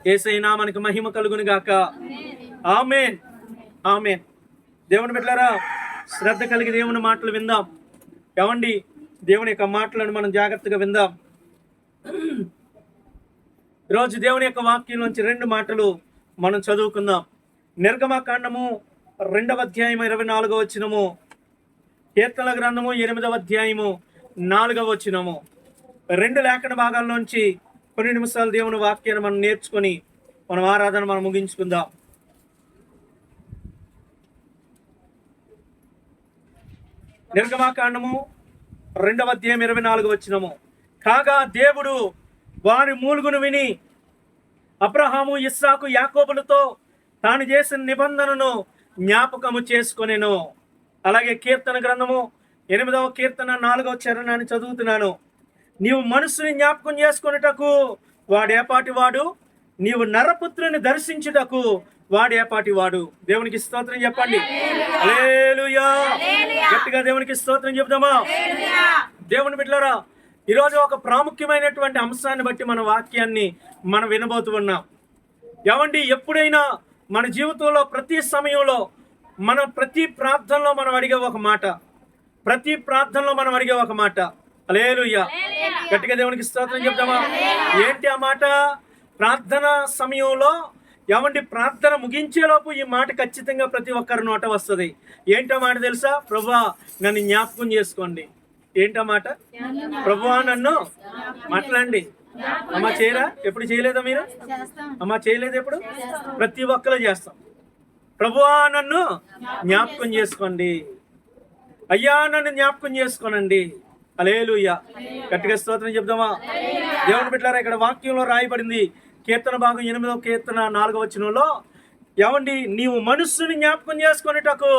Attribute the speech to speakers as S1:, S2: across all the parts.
S1: యేసయ్య నామమునకు మహిమ కలుగును గాక. ఆమేన్, ఆమేన్. దేవుని బిడ్డలారా, శ్రద్ధ కలిగి దేవుని మాటలు విందాం. ఏమండి, దేవుని యొక్క మాటలను మనం జాగ్రత్తగా విందాం. ఈరోజు దేవుని యొక్క వాక్యం నుంచి 2 మాటలు మనం చదువుకుందాం. నిర్గమకాండము 2వ అధ్యాయం 24వ వచనము, కీర్తనల గ్రంథము 8వ అధ్యాయము 4వ వచనము. 2 లేఖన భాగాల్లోంచి కొన్ని నిమిషాలు దేవుని వాక్యాన్ని మనం నేర్చుకొని మనం ఆరాధన మనం ముగించుకుందాం. నిర్గమకాండము 2వ అధ్యాయం 24వ వచనము. కాగా దేవుడు వారి మూలుగును విని అబ్రహాము, ఇస్సాకు, యాకోబులతో తాను చేసిన నిబంధనను జ్ఞాపకము చేసుకొనెను. అలాగే కీర్తన గ్రంథము 8వ కీర్తన 4వ చరణాన్ని చదువుతున్నాను. నీవు మనసుని జ్ఞాపకం చేసుకొనుటకు వాడేపాటి వాడు, నీవు నరపుత్రుని దర్శించుటకు వాడేపాటి వాడు. దేవునికి స్తోత్రం చెప్పండి. హల్లెలూయా. గట్టిగా దేవునికి స్తోత్రం చెప్దామా? దేవుని బిడ్డలారా, ఈరోజు ఒక ప్రాముఖ్యమైనటువంటి అంశాన్ని బట్టి మన వాక్యాన్ని మనం వినబోతూ ఉన్నాం. ఏమండి, ఎప్పుడైనా మన జీవితంలో ప్రతి సమయంలో మనం ప్రతి ప్రార్థనలో మనం అడిగే ఒక మాట, హల్లెలూయా. గట్టిగా దేవునికి స్తోత్రం చెప్దామా? ఏంటి ఆ మాట? ప్రార్థన సమయంలో ఏమండి, ప్రార్థన ముగించేలోపు ఈ మాట ఖచ్చితంగా ప్రతి ఒక్కరి నోట వస్తుంది. ఏంటో మాట తెలుసా? ప్రభువా నన్ను జ్ఞాపకం చేసుకోండి. ఏంటో మాట? ప్రభువా నన్ను మాట్లాడండి. అమ్మ చేయరా? ఎప్పుడు చేయలేదా మీరు? అమ్మ చేయలేదు ఎప్పుడు? ప్రతి ఒక్కరు చేస్తాం. ప్రభువా నన్ను జ్ఞాపకం చేసుకోండి, అయ్యా నన్ను జ్ఞాపకం చేసుకోనండి. హల్లెలూయా. గట్టిగా స్తోత్రం చెప్దామా? దేవుని బిడ్డలారా, ఇక్కడ వాక్యంలో రాయబడింది, కీర్తన భాగం 8వ కీర్తన 4వ వచనంలో, ఏమండి, నీవు మనస్సుని జ్ఞాపకం చేసుకునేటకు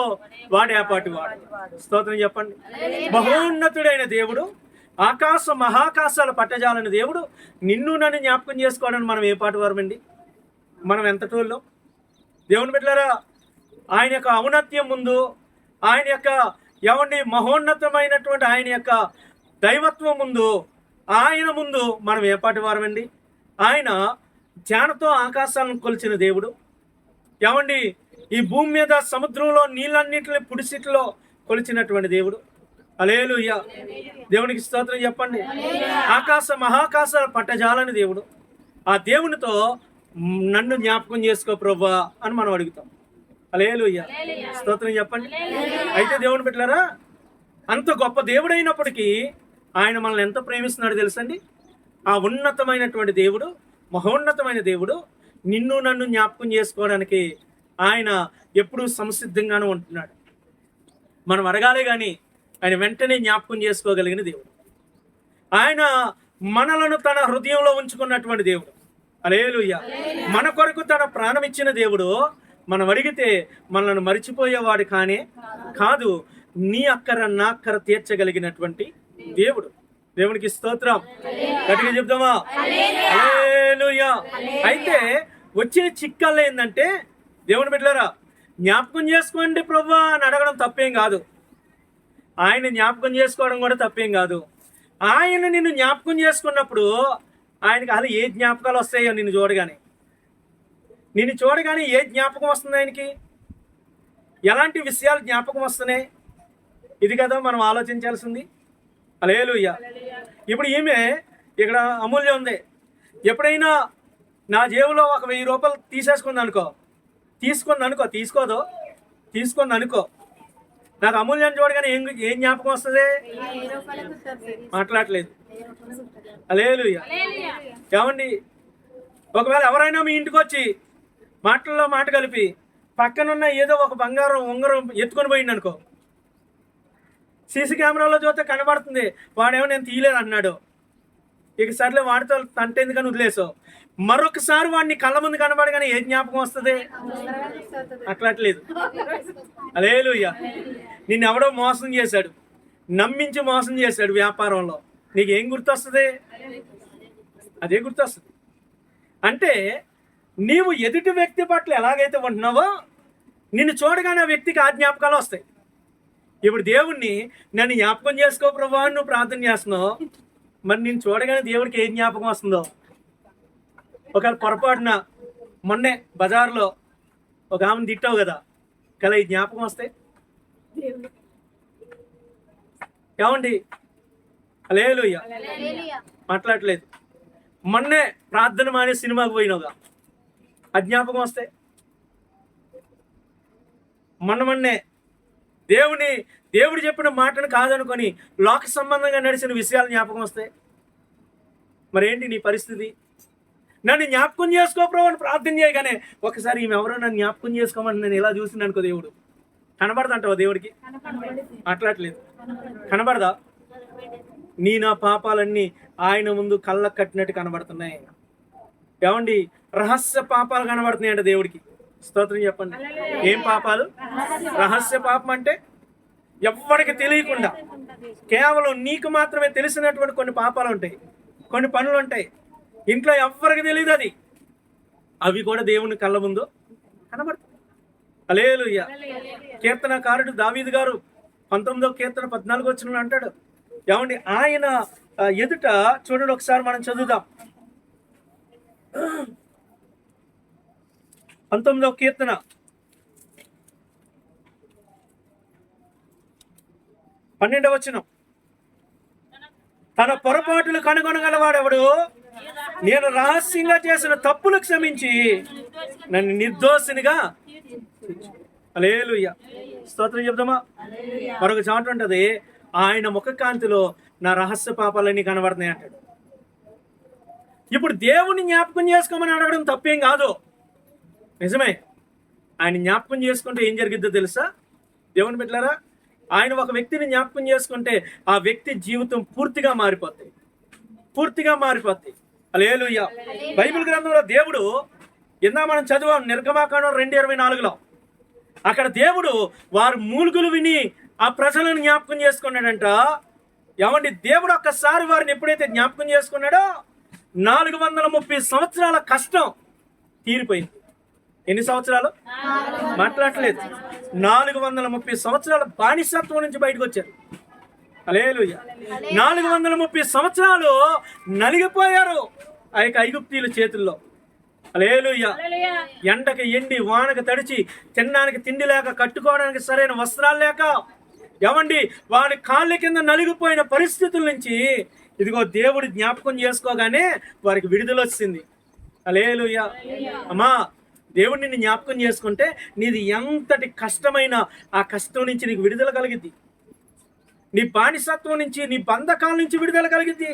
S1: వాడేపాటి వాడు. స్తోత్రం చెప్పండి. మహోన్నతుడైన దేవుడు, ఆకాశ మహాకాశాల పట్టజాలని దేవుడు నిన్ను నన్ను జ్ఞాపకం చేసుకోవడానికి మనం ఏ పాటి వారమండి? మనం ఎంతటోళ్ళం? దేవుని బిడ్డలారా, ఆయన యొక్క ఔన్నత్యం ముందు, ఆయన యొక్క ఏమండి మహోన్నతమైనటువంటి ఆయన యొక్క దైవత్వం ముందు, ఆయన ముందు మనం ఏ పాటి వారమండి? ఆయన ధ్యానతో ఆకాశాలను కొలిచిన దేవుడు. ఏమండి, ఈ భూమి మీద సముద్రంలో నీళ్ళన్నింటిని పుడిసిట్లో కొలిచినటువంటి దేవుడు. హల్లెలూయా. దేవునికి స్తోత్రం చెప్పండి. ఆకాశ మహాకాశాల పట్టజాలని దేవుడు. ఆ దేవునితో నన్ను జ్ఞాపకం చేసుకో ప్రభువా అని మనం అడుగుతాం. హల్లెలూయా. స్తోత్రం చెప్పండి. అయితే దేవుని బిడ్డలారా, అంత గొప్ప దేవుడైనప్పటికీ ఆయన మనల్ని ఎంత ప్రేమిస్తున్నాడు తెలుసండి? ఆ ఉన్నతమైనటువంటి దేవుడు, మహోన్నతమైన దేవుడు నిన్ను నన్ను జ్ఞాపకం చేసుకోవడానికి ఆయన ఎప్పుడూ సంసిద్ధంగానే ఉంటున్నాడు. మనం అడగాలే కానీ ఆయన వెంటనే జ్ఞాపకం చేసుకోగలిగిన దేవుడు. ఆయన మనలను తన హృదయంలో ఉంచుకున్నటువంటి దేవుడు. హల్లెలూయా. మన కొరకు తన ప్రాణం ఇచ్చిన దేవుడు. మనం అడిగితే మనల్ని మరిచిపోయేవాడు కాదు. నీ అక్కర నా అక్కర తీర్చగలిగినటువంటి దేవుడు. దేవునికి స్తోత్రం. గట్టిగా చెప్దామా? హల్లెలూయా. అయితే వచ్చిన చిక్కల్లో ఏంటంటే, దేవుని బిడ్డలారా, జ్ఞాపకం చేసుకోండి ప్రభువా అని అడగడం తప్పేం కాదు. ఆయన జ్ఞాపకం చేసుకోవడం కూడా తప్పేం కాదు. ఆయన నిన్ను జ్ఞాపకం చేసుకున్నప్పుడు ఆయనకి అసలు ఏ జ్ఞాపకాలు వస్తాయో నిన్ను చూడగానే ఏ జ్ఞాపకం వస్తుంది ఆయనకి? ఎలాంటి విషయాలు జ్ఞాపకం వస్తున్నాయి? ఇది కదా మనం ఆలోచించాల్సింది. హల్లెలూయా. ఇప్పుడు ఈమె ఇక్కడ అమూల్యం ఉంది. ఎప్పుడైనా నా జేబులో ఒక 1000 రూపాయలు తీసుకుంది అనుకో, నాకు అమూల్యాన్ని చూడగానే ఏం జ్ఞాపకం వస్తుంది? మాట్లాడలేదు. హల్లెలూయా. ఏమండి, ఒకవేళ ఎవరైనా మీ ఇంటికి వచ్చి మాటల్లో మాట కలిపి పక్కనున్న ఏదో ఒక బంగారం ఉంగరం ఎత్తుకొని పోయింది అనుకో, సీసీ కెమెరాలో చూస్తే కనబడుతుంది వాడేమో నేను తీయలేదు అన్నాడు. ఇక సర్లే వాడితో తంట ఎందుకని వదిలేసావు. మరొకసారి వాడిని కళ్ళ ముందు కనబడగానే ఏ జ్ఞాపకం వస్తుంది? అట్లట్లేదు. హల్లెలూయా. నిన్ను ఎవడో మోసం చేశాడు, నమ్మించి మోసం చేశాడు వ్యాపారంలో, నీకేం గుర్తొస్తుంది? అదే గుర్తొస్తుంది. అంటే నీవు ఎదుటి వ్యక్తి పట్ల ఎలాగైతే ఉంటున్నావో నిన్ను చూడగానే ఆ వ్యక్తికి ఆ జ్ఞాపకాలు వస్తాయి. ఇప్పుడు దేవుణ్ణి నన్ను జ్ఞాపకం చేసుకో ప్రభువా అని నువ్వు ప్రార్థన చేస్తున్నావు, మరి నేను చూడగానే దేవుడికి ఏ జ్ఞాపకం వస్తుందో? ఒకవేళ పొరపాటున మొన్నే బజార్లో ఒక ఆమెను తిట్టావు కదా, ఈ జ్ఞాపకం వస్తే ఏమండి? హల్లెలూయా. మాట్లాడలేదు. మొన్నే ప్రార్థన మానే సినిమాకి పోయినావుగా, అజ్ఞాపకం వస్తే మొన్నే దేవుడు చెప్పిన మాటను కాదనుకొని లోక సంబంధంగా నడిచిన విషయాలు జ్ఞాపకం వస్తాయి. మరేంటి నీ పరిస్థితి? నన్ను జ్ఞాపకం చేసుకో ప్రభు అని ప్రార్థన చేయగానే ఒకసారి ఈమె ఎవరో నన్ను జ్ఞాపకం చేసుకోమని నేను ఇలా చూసింది అనుకో, దేవుడు కనబడదంటావా? దేవుడికి మాట్లాడలేదు. కనబడదా? నా పాపాలన్నీ ఆయన ముందు కళ్ళకు కట్టినట్టు కనబడుతున్నాయి. ఏమండి? రహస్య పాపాలు కనబడుతున్నాయంట దేవుడికి. స్తోత్రం చెప్పండి. ఏం పాపాలు? రహస్య పాపం అంటే ఎవ్వరికి తెలియకుండా కేవలం నీకు మాత్రమే తెలిసినటువంటి కొన్ని పాపాలు ఉంటాయి, కొన్ని పనులు ఉంటాయి, ఇంట్లో ఎవ్వరికి తెలియదు. అవి కూడా దేవుని కళ్ళ ముందు కనబడతాయి. హల్లెలూయా. కీర్తనకారుడు దావీదు గారు 19వ కీర్తన 14వ వచనంలో అంటాడు, ఏమండి? ఆయన ఎదుట చూడండి, ఒకసారి మనం చదువుదాం. 19వ కీర్తన 12వ వచనం. తన పొరపాటులు కనుగొనగలవాడెవడు? నేను రహస్యంగా చేసిన తప్పులు క్షమించి నన్ను నిర్దోషినిగా. హల్లెలూయా. స్తోత్రం చెప్దామా? మరొక చాట ఉంటుంది, ఆయన ముఖకాంతిలో నా రహస్య పాపాలన్నీ కనబడుతున్నాయి అంటాడు. ఇప్పుడు దేవుని జ్ఞాపకం చేసుకోమని అడగడం తప్పేం కాదు, నిజమే. ఆయన జ్ఞాపకం చేసుకుంటే ఏం జరిగిద్దో తెలుసా దేవుని బిడ్డలారా? ఆయన ఒక వ్యక్తిని జ్ఞాపకం చేసుకుంటే ఆ వ్యక్తి జీవితం పూర్తిగా మారిపోతాయి, పూర్తిగా మారిపోతాయి. హల్లెలూయా. బైబిల్ గ్రంథంలో దేవుడు మనం చదివాం నిర్గమాకాండం 2:24లో. అక్కడ దేవుడు వారు మూలుగులు విని ఆ ప్రజలను జ్ఞాపకం చేసుకున్నాడంట. ఏమండి? దేవుడు ఒక్కసారి వారిని ఎప్పుడైతే జ్ఞాపకం చేసుకున్నాడో 430 సంవత్సరాల కష్టం తీరిపోయింది. ఎన్ని సంవత్సరాలు? మాట్లాడలేదు. 430 సంవత్సరాల బానిసత్వం నుంచి బయటకు వచ్చారు. హల్లెలూయా. 430 సంవత్సరాలు నలిగిపోయారు ఆ యొక్క ఐగుప్తీయుల చేతుల్లో. హల్లెలూయా. ఎండకి ఎండి, వానకు తడిచి, తినడానికి తిండి లేక, కట్టుకోవడానికి సరైన వస్త్రాలు లేక, ఏమండి వాడి కాళ్ళ కింద నలిగిపోయిన పరిస్థితుల నుంచి ఇదిగో దేవుడు జ్ఞాపకం చేసుకోగానే వారికి విడుదల వచ్చింది. హల్లెలూయా. అమ్మా, దేవుడు నిన్ను జ్ఞాపకం చేసుకుంటే నీది ఎంతటి కష్టమైన ఆ కష్టం నుంచి నీకు విడుదల కలిగిద్ది. నీ బానిసత్వం నుంచి, నీ బంధకాల నుంచి విడుదల కలిగిద్ది.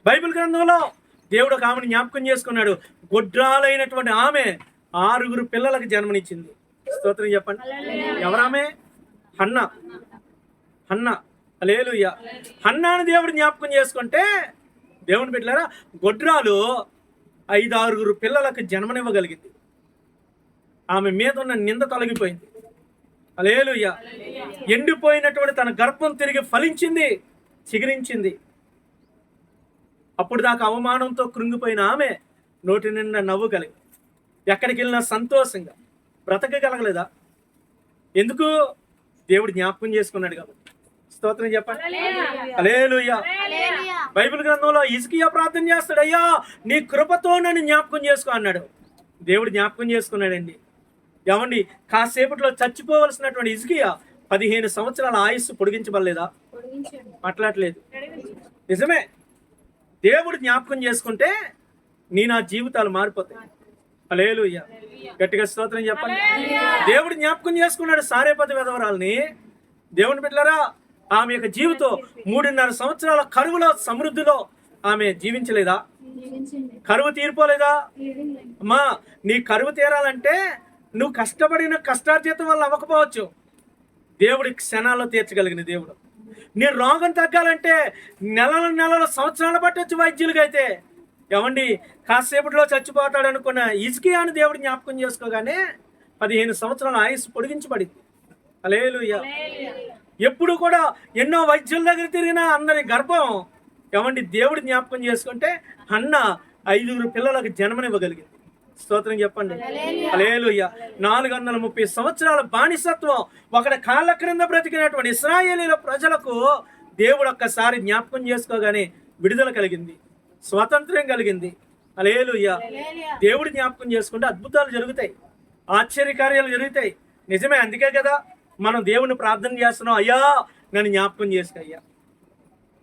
S1: బైబిల్ గ్రంథంలో దేవుడు ఒక ఆమెను జ్ఞాపకం చేసుకున్నాడు. గొడ్రాలైనటువంటి ఆమె 6 పిల్లలకు జన్మనిచ్చింది. స్తోత్రం చెప్పండి. ఎవరామె? హన్నా. హల్లెలూయా. హన్నాను దేవుడు జ్ఞాపకం చేసుకుంటే దేవుని బిడ్డలారా, గొడ్రాలు 5-6 పిల్లలకు జన్మనివ్వగలిగింది. ఆమె మీద ఉన్న నింద తొలగిపోయింది. హల్లెలూయా. ఎండిపోయినటువంటి తన గర్భం తిరిగి ఫలించింది, చిగురించింది. అప్పుడు దాకా అవమానంతో కృంగిపోయిన ఆమె నోటి నిండా నవ్వు కలిగి ఎక్కడికి వెళ్ళినా సంతోషంగా బ్రతకగలగలేదా? ఎందుకు? దేవుడు జ్ఞాపకం చేసుకున్నాడు కాబట్టి. స్తోత్రం చెప్పండి. హల్లెలూయా. బైబిల్ గ్రంథంలో హిజ్కియా ప్రార్థన చేస్తాడు, అయ్యా నీ కృపతో నన్ను జ్ఞాపకం చేసుకో అన్నాడు. దేవుడు జ్ఞాపకం చేసుకున్నాడండి. ఏమండి? కాసేపట్లో చచ్చిపోవలసినటువంటి హిజ్కియా 15 సంవత్సరాల ఆయుస్సు పొడిగించబడలేదా? మాట్లాడలేదు. నిజమే. దేవుడు జ్ఞాపకం చేసుకుంటే నా జీవితాలు మారిపోతాయి. హల్లెలూయా. గట్టిగా స్తోత్రం చెప్పండి. దేవుడు జ్ఞాపకం చేసుకున్నాడు సారేపతి విధవరాల్ని. దేవుని బిడ్డలారా, ఆమె యొక్క జీవితం 3.5 సంవత్సరాల కరువులో, సమృద్ధిలో ఆమె జీవించలేదా? కరువు తీరిపోలేదా? అమ్మా, నీ కరువు తీరాలంటే నువ్వు కష్టపడిన కష్టార్జితం వల్ల అవ్వకపోవచ్చు, దేవుడి క్షణాల్లో తీర్చగలిగిన దేవుడు. నీ రోగం తగ్గాలంటే నెలల సంవత్సరాలు పట్టొచ్చు వైద్యులకి. అయితే ఏమండి, కాసేపట్లో చచ్చిపోతాడు అనుకున్న హిజ్కియాను దేవుడు జ్ఞాపకం చేసుకోగానే 15 సంవత్సరాల ఆయుస్సు పొడిగించబడింది. హల్లెలూయా. ఎప్పుడు కూడా ఎన్నో వైద్యుల దగ్గర తిరిగినా అందరి గర్భం, ఏమండి దేవుడు జ్ఞాపకం చేసుకుంటే హన్నా 5 పిల్లలకు జన్మనివ్వగలిగింది. స్తోత్రం చెప్పండి. హల్లెలూయా. 430 సంవత్సరాల బానిసత్వం ఒకటి కాళ్ళ క్రింద బ్రతికినటువంటి ఇశ్రాయేలీల ప్రజలకు దేవుడు ఒక్కసారి జ్ఞాపకం చేసుకోగానే విడుదల కలిగింది, స్వాతంత్ర్యం కలిగింది. హల్లెలూయా. దేవుడి జ్ఞాపకం చేసుకుంటే అద్భుతాలు జరుగుతాయి, ఆశ్చర్యకార్యాలు జరుగుతాయి. నిజమే, అందుకే కదా మనం దేవుని ప్రార్థన చేస్తున్నాం, అయ్యా నన్ను జ్ఞాపకం చేసుకోయ్యా.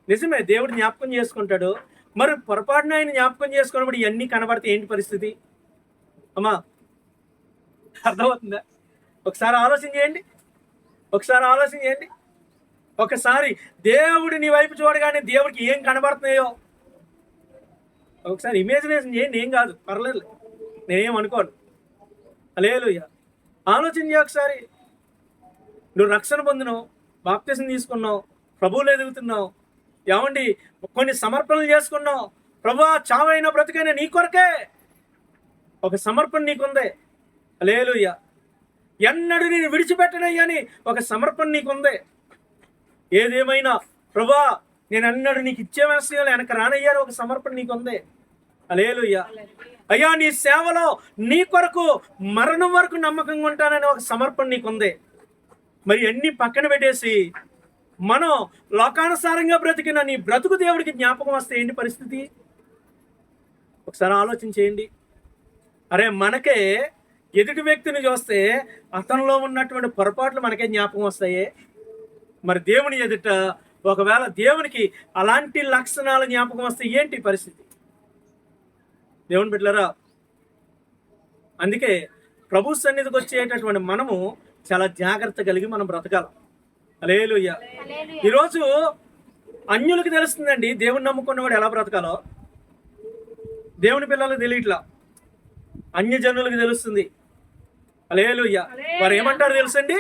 S1: నిజమే, దేవుడు జ్ఞాపకం చేసుకుంటాడు. మరి పొరపాటున ఆయన జ్ఞాపకం చేసుకున్నప్పుడు ఇవన్నీ కనబడితే ఏంటి పరిస్థితి? అమ్మా, అర్థమవుతుందా? ఒకసారి ఆలోచన చేయండి, ఒకసారి ఆలోచన చేయండి. ఒకసారి దేవుడు నీ వైపు చూడగానే దేవుడికి ఏం కనబడుతున్నాయో ఒకసారి ఇమేజినేషన్ చేయండి. ఏం కాదు, పర్లేదు, నేనేం అనుకోను. హల్లెలూయా. ఆలోచన చేయ ఒకసారి. నువ్వు రక్షణ పొందినావు, బాప్తిసం తీసుకున్నావు, ప్రభువులో ఎదుగుతున్నావు, ఏమండి కొన్ని సమర్పణలు చేసుకున్నావు. ప్రభువా, చావైనా బ్రతికైనా నీ కొరకే ఒక సమర్పణ నీకుందే. హల్లెలూయా. ఎన్నడూ నేను విడిచిపెట్టనయ్యని ఒక సమర్పణ నీకుందే. ఏదేమైనా ప్రభువా, నేను అన్నడు నీకు ఇచ్చే వేస్తాను, వెనక రానయ్యాను ఒక సమర్పణ నీకుందే. హల్లెలూయా. అయ్యా, నీ సేవలో నీ కొరకు మరణం వరకు నమ్మకంగా ఉంటానని ఒక సమర్పణ నీకుందే. మరి అన్ని పక్కన పెట్టేసి మనం లోకానుసారంగా బ్రతికిన నీ బ్రతుకు దేవుడికి జ్ఞాపకం వస్తే ఏంటి పరిస్థితి? ఒకసారి ఆలోచన చేయండి. అరే, మనకే ఎదుటి వ్యక్తిని చూస్తే అతనిలో ఉన్నటువంటి పొరపాట్లు మనకే జ్ఞాపకం వస్తాయే. మరి దేవుని ఎదుట ఒకవేళ దేవునికి అలాంటి లక్షణాలు జ్ఞాపకం వస్తే ఏంటి పరిస్థితి? దేవుని బిడ్డలారా, అందుకే ప్రభు సన్నిధికి వచ్చేటటువంటి మనము చాలా జాగ్రత్త కలిగి మనం బ్రతకాలి. హల్లెలూయా. ఈరోజు అన్యులకు తెలుస్తుందండి దేవుని నమ్ముకున్నవాడు ఎలా బ్రతకాలో. దేవుని పిల్లలకు తెలియట్లా, అన్యజనులకు తెలుస్తుంది. హల్లెలూయా. వారు ఏమంటారు తెలుసండి?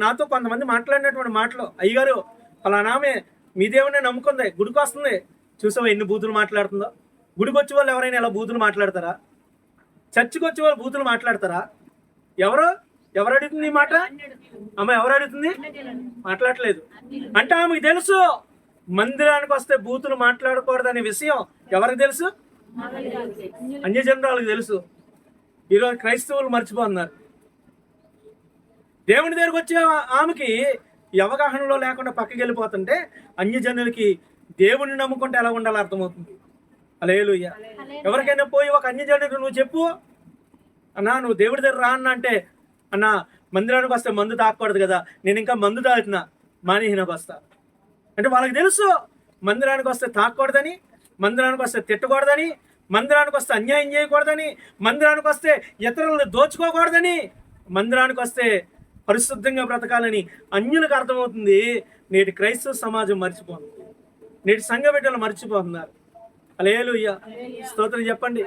S1: నాతో కొంతమంది మాట్లాడినటువంటి మాటలు, అయ్యగారు ఫలానామే మీ దేవుడిని నమ్ముకుంది, గుడికి వస్తుంది, చూసావా ఎన్ని బూతులు మాట్లాడుతుందో. గుడికి వచ్చే వాళ్ళు ఎవరైనా ఇలా బూతులు మాట్లాడతారా? చర్చికి వచ్చే వాళ్ళు బూతులు మాట్లాడతారా? ఎవరు అడుగుతుంది ఈ మాట? అమ్మ, ఎవరు అడుగుతుంది? మాట్లాడలేదు. అంటే ఆమెకు తెలుసు మందిరానికి వస్తే బూతులు మాట్లాడకూడదనే విషయం. ఎవరికి తెలుసు? అన్యజనురాలకు తెలుసు. ఈరోజు క్రైస్తవులు మర్చిపోతున్నారు. దేవుని దగ్గరకు వచ్చే ఆమెకి అవగాహనలో లేకుండా పక్కకి వెళ్ళిపోతుంటే అన్యజనులకి దేవుని నమ్ముకుంటే ఎలా ఉండాలో అర్థమవుతుంది. హల్లెలూయా. ఎవరికైనా పోయి ఒక అన్యజనుడికి నువ్వు చెప్పు, అన్నా నువ్వు దేవుడి దగ్గర రా అన్న అంటే, అన్నా మందిరానికి వస్తే మందు తాగకూడదు కదా, నేను ఇంకా మందు తాగుతున్నా, మానేహినకు వస్తా అంటే వాళ్ళకి తెలుసు మందిరానికి వస్తే తాగకూడదని, మందిరానికి వస్తే తిట్టకూడదని, మందిరానికి వస్తే అన్యాయం చేయకూడదని, మందిరానికి వస్తే ఇతరులను దోచుకోకూడదని, మందిరానికి వస్తే పరిశుద్ధంగా బ్రతకాలని అన్యులకు అర్థమవుతుంది. నేటి క్రైస్తవ సమాజం మర్చిపోతుంది, నేటి సంఘ బిడ్డలు మర్చిపోతున్నారు. హల్లెలూయా. స్తోత్రం చెప్పండి.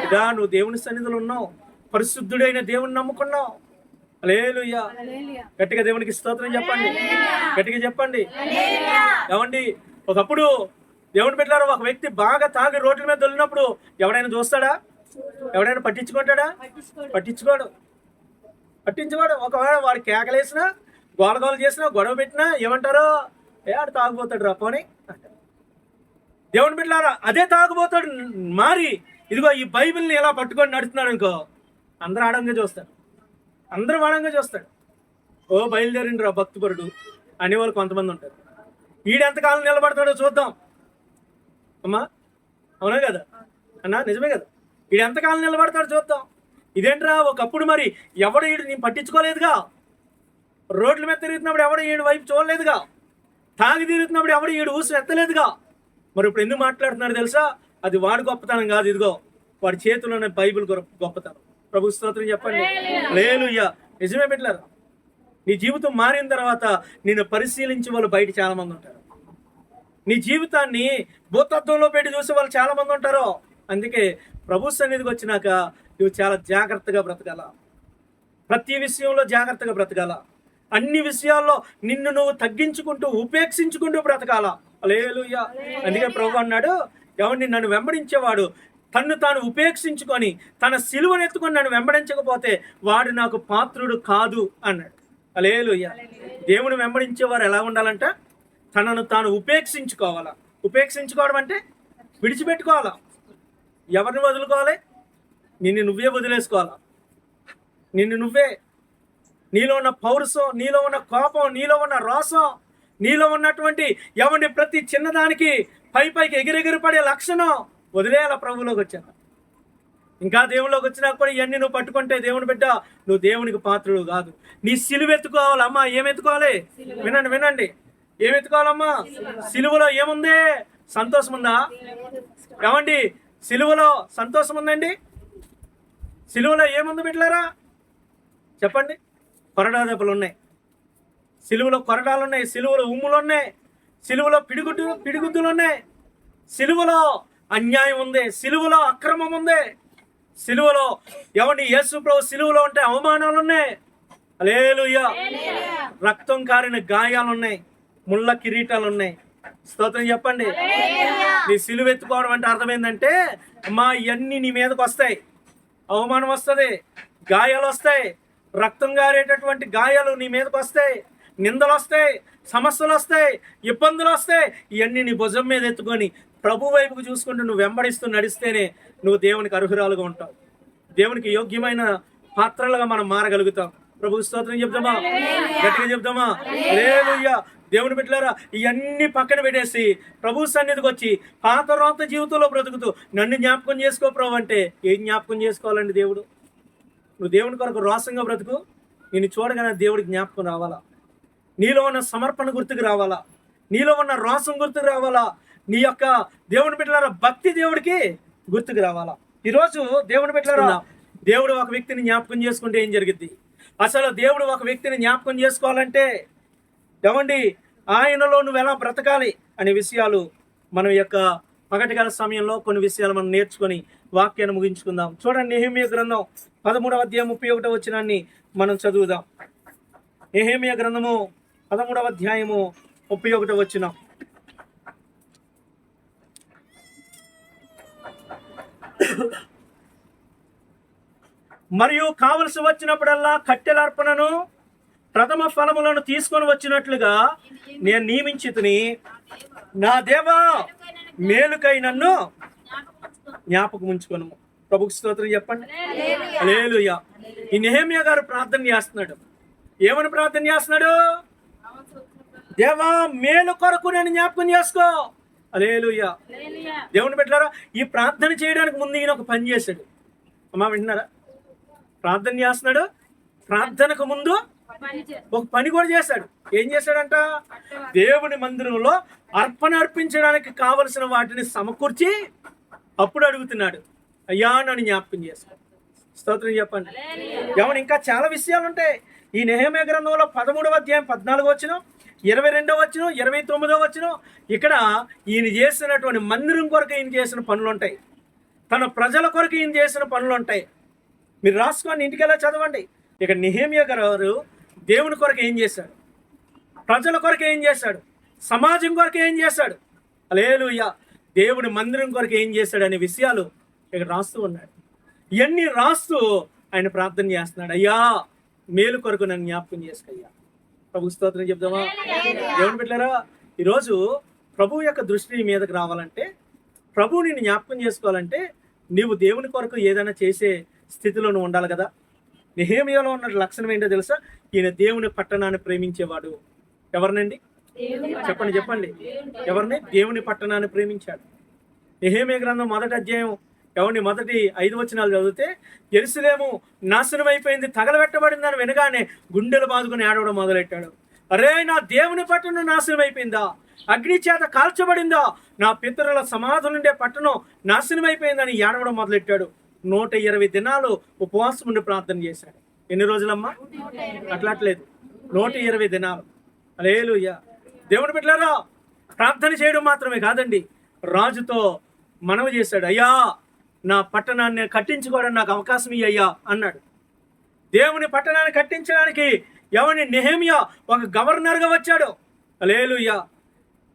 S1: ఇదా నువ్వు దేవుని సన్నిధిలో ఉన్నావు, పరిశుద్ధుడైన దేవుని నమ్ముకున్నావు. హల్లెలూయా. గట్టిగా దేవునికి స్తోత్రం చెప్పండి, గట్టిగా చెప్పండి. ఏమండి, ఒకప్పుడు దేవుని బిడ్డలారా, ఒక వ్యక్తి బాగా తాగి రోడ్ల మీద వెళ్ళినప్పుడు ఎవడైనా చూస్తాడా? ఎవడైనా పట్టించుకుంటాడా? పట్టించుకోడు. ఒకవేళ వాడు కేకలేసినా, గోలగోలు చేసినా, గొడవ పెట్టినా ఏమంటారో, ఆడు తాగుపోతాడు రా పోనీ. దేవుని బిడ్డలారా, అదే తాగుపోతాడు మారి ఇదిగో ఈ బైబిల్ని ఎలా పట్టుకొని నడుస్తున్నాడు అనుకో, అందరూ ఆడంగా చూస్తాడు, అందరూ వాడంగా చూస్తాడు. ఓ బయలుదేరిండ్రా భక్తిపరుడు అనేవాళ్ళు కొంతమంది ఉంటారు. ఈడెంతకాలం నిలబడతాడో చూద్దాం. అమ్మా, అవునా కదా అన్నా? నిజమే కదా. ఈడెంతకాలం నిలబడతాడో చూద్దాం. ఇదేంట్రా, ఒకప్పుడు మరి ఎవడు ఈడు నేను పట్టించుకోలేదుగా, రోడ్ల మీద తిరుగుతున్నప్పుడు ఎవడు ఈడు వైపు చూడలేదుగా, తాగి తిరుగుతున్నప్పుడు ఎవడు ఈడు ఊసి ఎత్తలేదుగా, మరి ఇప్పుడు ఎందుకు మాట్లాడుతున్నాడు తెలుసా? అది వాడి గొప్పతనం కాదు, ఇదిగో వాడి చేతిలోనే బైబిల్ గొప్పతనం. ప్రభు స్తోత్రం చెప్పండి. హల్లెలూయా. నిజమే బిడ్డలారా, నీ జీవితం మారిన తర్వాత నిన్ను పరిశీలించే వాళ్ళు బయట చాలా మంది ఉంటారు. నీ జీవితాన్ని భూతత్వంలో పెట్టి చూసే వాళ్ళు చాలా మంది ఉంటారు. అందుకే ప్రభు సన్నిధికి వచ్చినాక నువ్వు చాలా జాగ్రత్తగా బ్రతకాల, ప్రతి విషయంలో జాగ్రత్తగా బ్రతకాల, అన్ని విషయాల్లో నిన్ను నువ్వు తగ్గించుకుంటూ ఉపేక్షించుకుంటూ బ్రతకాల. హల్లెలూయా. అందుకే ప్రభు అన్నాడు, ఎవరిని నన్ను వెంబడించేవాడు తన్ను తాను ఉపేక్షించుకొని తన సిలువను ఎత్తుకొని నన్ను వెంబడించకపోతే వాడు నాకు పాత్రుడు కాదు అన్నాడు. హల్లెలూయా. దేవుని వెంబడించేవారు ఎలా ఉండాలంట? తనను తాను ఉపేక్షించుకోవాలా. ఉపేక్షించుకోవడం అంటే విడిచిపెట్టుకోవాలా. ఎవరిని వదులుకోవాలి? నిన్ను నువ్వే వదిలేసుకోవాలా. నిన్ను నువ్వే, నీలో ఉన్న పౌరుషం, నీలో ఉన్న కోపం, నీలో ఉన్న రోసం, నీలో ఉన్నటువంటి ప్రతి చిన్నదానికి పైకి ఎగిరెగిరిపడే లక్షణం వదిలేయాల ప్రభువులోకి వచ్చాక. ఇంకా దేవుళ్ళలోకి వచ్చినా కూడా ఇవన్నీ నువ్వు పట్టుకుంటే దేవుని బిడ్డ నువ్వు దేవునికి పాత్రుడు కాదు. నీ సిలువ ఎత్తుకోవాలమ్మా. ఏమెత్తుకోవాలి? వినండి వినండి, ఏమెత్తుకోవాలమ్మా? సిలువలో ఏముంది? సంతోషం ఉందా? ఏమండి సిలువలో సంతోషం ఉందండి? సిలువలో ఏముంది బిడ్డలారా చెప్పండి? కొరడా దెబ్బలు ఉన్నాయి, సిలువలో కొరడాలు ఉన్నాయి, సిలువలో ఉమ్ములు ఉన్నాయి, సిలువలో పిడిగుద్దులు ఉన్నాయి, సిలువలో అన్యాయం ఉంది, సిలువలో అక్రమం ఉంది, సిలువలో ఏమండి యేసు ప్రభు సిలువలో ఉంటే అవమానాలు ఉన్నాయి. హల్లెలూయా. రక్తం కారిన గాయాలు ఉన్నాయి, ముళ్ళ కిరీటాలు ఉన్నాయి. స్తోత్రం చెప్పండి. నీ సిలువ ఎత్తుకోవడం అంటే అర్థమైందంటే అమ్మా ఇవన్నీ నీ మీదకి వస్తాయి. అవమానం వస్తుంది, గాయాలు వస్తాయి, రక్తం గారేటటువంటి గాయాలు నీ మీదకి వస్తాయి, నిందలు వస్తాయి, సమస్యలు వస్తాయి, ఇబ్బందులు వస్తాయి. ఇవన్నీ నీ భుజం మీద ఎత్తుకొని ప్రభు వైపుకు చూసుకుంటూ నువ్వు వెంబడిస్తూ నడిస్తేనే నువ్వు దేవునికి అర్హురాలుగా ఉంటావు. దేవునికి యోగ్యమైన పాత్రలుగా మనం మారగలుగుతాం. ప్రభు స్తోత్రం చెప్తామా? గట్టిగా చెప్తామా? హల్లెలూయా. దేవుని బిడ్డలారా ఇవన్నీ పక్కన పెట్టేసి ప్రభు సన్నిధికి వచ్చి పాత రోత జీవితంలో బ్రతుకుతూ నన్ను జ్ఞాపకం చేసుకో ప్రభు అంటే ఏం జ్ఞాపకం చేసుకోవాలండి? దేవుడు, నువ్వు దేవుని కొరకు రోసంగా బ్రతుకు. నేను చూడగానే దేవుడికి జ్ఞాపకం రావాలా, నీలో ఉన్న సమర్పణ గుర్తుకు రావాలా, నీలో ఉన్న రోసం గుర్తుకు రావాలా, నీ యొక్క దేవుని బిడ్డలారా భక్తి దేవుడికి గుర్తుకు రావాలా. ఈరోజు దేవుని బిడ్డలారా దేవుడు ఒక వ్యక్తిని జ్ఞాపకం చేసుకుంటే ఏం జరిగింది? అసలు దేవుడు ఒక వ్యక్తిని జ్ఞాపకం చేసుకోవాలంటే ఏమండి ఆయనలో నువ్వు ఎలా బ్రతకాలి అనే విషయాలు మనం యొక్క పగటిగల సమయంలో కొన్ని విషయాలు మనం నేర్చుకొని వాక్యాన్ని ముగించుకుందాం. చూడండి నెహెమీయా గ్రంథం 13వ అధ్యాయం 31వ వచనాన్ని మనం చదువుదాం. నెహెమీయా గ్రంథము 13వ అధ్యాయము 31వ వచనం. మరియు కావలసి వచ్చినప్పుడల్లా కట్టెల అర్పణను ప్రథమ ఫలములను తీసుకొని వచ్చినట్లుగా నేను నియమించితిని. నా దేవా మేలుకై నన్ను జ్ఞాపకం ఉంచుకొను. ప్రభుకి స్తోత్రం చెప్పండి. హల్లెలూయా. ఈ నెహెమీయా గారు ప్రార్థన చేస్తున్నాడు. ఏమని ప్రార్థన చేస్తున్నాడు? దేవా మేలు కొరకు నేను జ్ఞాపకం చేసుకో. హల్లెలూయా. దేవుని బిడ్డలారా ఈ ప్రార్థన చేయడానికి ముందు ఈయన ఒక పని చేశాడు. అమ్మా వింటున్నారా? ప్రార్థన చేస్తున్నాడు, ప్రార్థనకు ముందు ఒక పని కూడా చేశాడు. ఏం చేశాడంట? దేవుని మందిరంలో అర్పణ అర్పించడానికి కావలసిన వాటిని సమకూర్చి అప్పుడు అడుగుతున్నాడు, అయ్యా నన్ను జ్ఞాపకం చేసుకో. స్తోత్రం చెప్పండి. ఏమన్నా ఇంకా చాలా విషయాలు ఉంటాయి ఈ నెహెమీయా గ్రంథంలో. 13వ అధ్యాయం 14వ వచనం, 22వ వచనం, 29వ వచనం. ఇక్కడ ఈయన చేసినటువంటి మందిరం కొరకు ఈయన చేసిన పనులు ఉంటాయి, తన ప్రజల కొరకు ఈయన చేసిన పనులు ఉంటాయి. మీరు రాసుకోండి, ఇంటికి వెళ్ళా చదవండి. ఇక నెహెమీయా గారు దేవుని కొరకు ఏం చేశాడు, ప్రజల కొరకు ఏం చేశాడు, సమాజం కొరకు ఏం చేశాడు, హల్లెలూయా, దేవుని మందిరం కొరకు ఏం చేశాడు అనే విషయాలు ఇక్కడ రాస్తూ ఉన్నాడు. ఇవన్నీ రాస్తూ ఆయన ప్రార్థన చేస్తున్నాడు. అయ్యా మేలు కొరకు నన్ను జ్ఞాపకం చేసుకయ్యా. ప్రభు స్తోత్రం చెప్దామా? దేవుని బిడ్డలారా ఈరోజు ప్రభు యొక్క దృష్టి మీదకి రావాలంటే, ప్రభు నిన్ను జ్ఞాపకం చేసుకోవాలంటే నీవు దేవుని కొరకు ఏదైనా చేసే స్థితిలో నువ్వు ఉండాలి కదా. నెహెమీయాలో ఉన్న లక్షణం ఏంటో తెలుసా? ఈయన దేవుని పట్టణాన్ని ప్రేమించేవాడు. ఎవరినండి చెప్పండి చెప్పండి? ఎవరిని? దేవుని పట్టణాన్ని ప్రేమించాడు. నెహెమీయా గ్రంథం 1వ అధ్యాయం మొదటి 5 వచనాలు చదివితే యెరూషలేము నాశనం అయిపోయింది, తగలబెట్టబడిందని వినగానే గుండెలు బాదుకుని ఏడవడం మొదలెట్టాడు. అరే నా దేవుని పట్టణం నాశనం అయిపోయిందా, అగ్ని చేత కాల్చబడిందా, నా పితరుల సమాధులుండే పట్టణం నాశనం అయిపోయిందని ఏడవడం మొదలెట్టాడు. 120 దినాలు ఉపవాసం ఉండి ప్రార్థన చేశాడు. ఎన్ని రోజులమ్మా? అట్లట్లేదు, 120 దినాలు. హల్లెలూయా. దేవుని బిడ్డలారా ప్రార్థన చేయడం మాత్రమే కాదండి, రాజుతో మనవి చేశాడు. అయ్యా నా పట్టణాన్ని కట్టించుకోవడానికి నాకు అవకాశం ఇయ్యయ్యా అన్నాడు. దేవుని పట్టణాన్ని కట్టించడానికి నెహెమీయా ఒక గవర్నర్గా వచ్చాడు. హల్లెలూయా.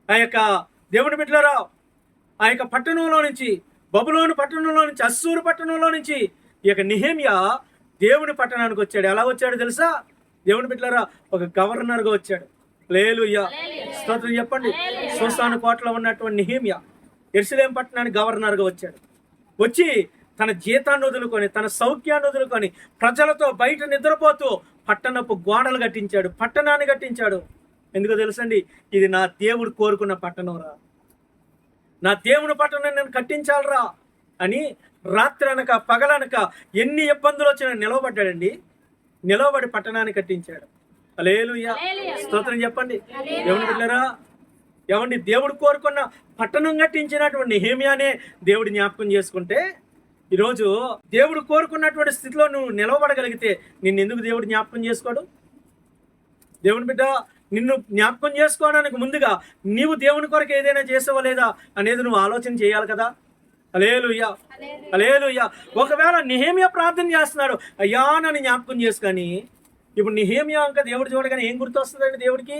S1: ఆ యొక్క దేవుని బిడ్డలారా ఆ యొక్క పట్టణంలో నుంచి, బబులోను పట్టణంలో నుంచి, అస్సూరు పట్టణంలో నుంచి ఈ యొక్క నెహెమీయా దేవుని పట్టణానికి వచ్చాడు. ఎలా వచ్చాడు తెలుసా? దేవుని బిడ్డలారా ఒక గవర్నర్గా వచ్చాడు. హల్లెలూయా. స్తోత్రం చెప్పండి. సూసాను కోటలో ఉన్నటువంటి నెహెమీయా యెరూషలేము పట్టణానికి గవర్నర్గా వచ్చాడు. వచ్చి తన జీతాన్ని వదులుకొని, తన సౌఖ్యాన్ని వదులుకొని ప్రజలతో బయట నిద్రపోతూ పట్టణపు గోడలు కట్టించాడు, పట్టణాన్ని కట్టించాడు. ఎందుకో తెలుసండి? ఇది నా దేవుడు కోరుకున్న పట్టణం రా. నా దేవుని పట్టణం నేను కట్టించాలరా అని రాత్రి అనక పగలనక ఎన్ని ఇబ్బందులు వచ్చినా నిలవబడ్డాడండి. నిలవబడి పట్టణాన్ని కట్టించాడు. హల్లెలూయా, స్తోత్రం చెప్పండి. దేవుని బిడ్డలారా, ఏమండి, దేవుడు కోరుకున్న పట్టణం కట్టించినటువంటి నెహెమ్యానే దేవుడు జ్ఞాపకం చేసుకుంటే, ఈరోజు దేవుడు కోరుకున్నటువంటి స్థితిలో నువ్వు నిలవబడగలిగితే నిన్ను ఎందుకు దేవుడు జ్ఞాపకం చేసుకోడు? దేవుని బిడ్డ, నిన్ను జ్ఞాపకం చేసుకోవడానికి ముందుగా నీవు దేవుని కొరకు ఏదైనా చేసావా లేదా అనేది నువ్వు ఆలోచన చేయాలి కదా. హల్లెలూయా, హల్లెలూయా. ఒకవేళ నెహెమ్యా ప్రార్థన చేస్తున్నాడు, అయ్యా నన్ను జ్ఞాపకం చేసుకొని, ఇప్పుడు నెహెమ్యా ఇంకా దేవుడు చూడగానే ఏం గుర్తొస్తుందండి దేవుడికి?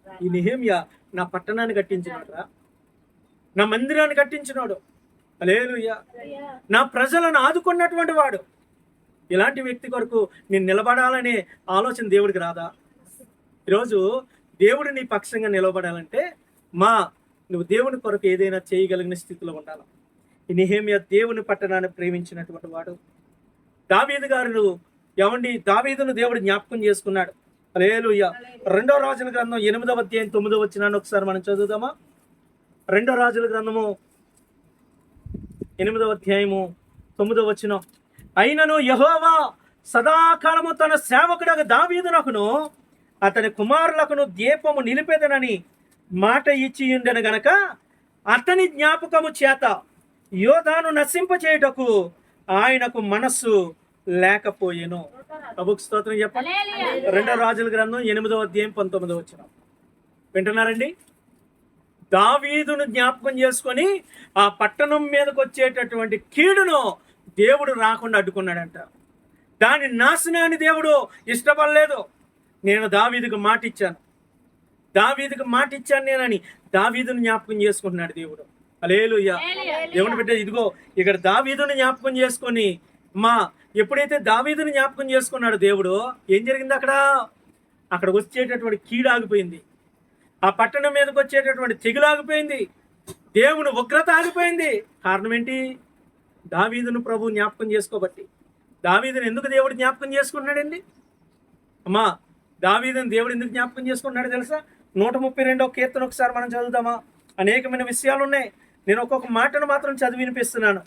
S1: ఈ నెహెమ్యా నా పట్టణాన్ని కట్టించినాడు రా, నా మందిరాన్ని కట్టించినాడు, హల్లెలూయా, నా ప్రజలను ఆదుకున్నటువంటి వాడు. ఇలాంటి వ్యక్తి కొరకు నేను నిలబడాలనే ఆలోచన దేవుడికి రాదా? ఈరోజు దేవుడు నీ పక్షంగా నిలబడాలంటే నువ్వు దేవుని కొరకు ఏదైనా చేయగలిగిన స్థితిలో ఉండాలి. ఈ నెహెమ్యా దేవుని పట్టణాన్ని ప్రేమించినటువంటి వాడు. దావీదు గారు ఏమండి, దావీదును దేవుడు జ్ఞాపకం చేసుకున్నాడు. హల్లెలూయా. 2వ రాజుల గ్రంథం 8వ అధ్యాయం 9వ వచనాన్ని ఒకసారి మనం చదువుదామా? 2వ రాజుల గ్రంథము 8వ అధ్యాయము 9వ వచనం. అయినను యెహోవా సదాకాలము తన సేవకుడగు దావీదునకును అతని కుమారులకును దీపము నిలిపేదనని మాట ఇచ్చి ఉండెను గనక అతని జ్ఞాపకము చేత యోధాను నశింపచేయుటకు ఆయనకు మనస్సు లేకపోయెను. ప్రభువుకు స్తోత్రం చెప్పండి. 2వ రాజుల గ్రంథం 8వ అధ్యాయం 19వ వచనం. వింటున్నారండి? దావీదును జ్ఞాపకం చేసుకొని ఆ పట్టణం మీదకి వచ్చేటటువంటి కీడును దేవుడు రాకుండా అడ్డుకున్నాడంట. దాని నాశనాన్ని దేవుడు ఇష్టపడలేదు. నేను దావీదుకు మాట ఇచ్చాను నేనని దావీదును జ్ఞాపకం చేసుకుంటున్నాడు దేవుడు. హల్లెలూయా. దేవుని బిడ్డ, ఇదిగో ఇక్కడ దావీదును జ్ఞాపకం చేసుకొని ఎప్పుడైతే దావీదును జ్ఞాపకం చేసుకున్నాడు దేవుడు, ఏం జరిగింది? అక్కడ వచ్చేటటువంటి కీడు ఆగిపోయింది. ఆ పట్టణం మీదకి వచ్చేటటువంటి తెగులు ఆగిపోయింది. దేవుని ఉగ్రత ఆగిపోయింది. కారణం ఏంటి? దావీదును ప్రభు జ్ఞాపకం చేసుకోబట్టి. దావీదును ఎందుకు దేవుడు జ్ఞాపకం చేసుకున్నాడండి? దావీదును దేవుడు ఎందుకు జ్ఞాపకం చేసుకున్నాడు తెలుసా? 132వ కీర్తన ఒకసారి మనం చదువుదామా? అనేకమైన విషయాలు ఉన్నాయి. నేను ఒక్కొక్క మాటను మాత్రం చదివి వినిపిస్తున్నాను.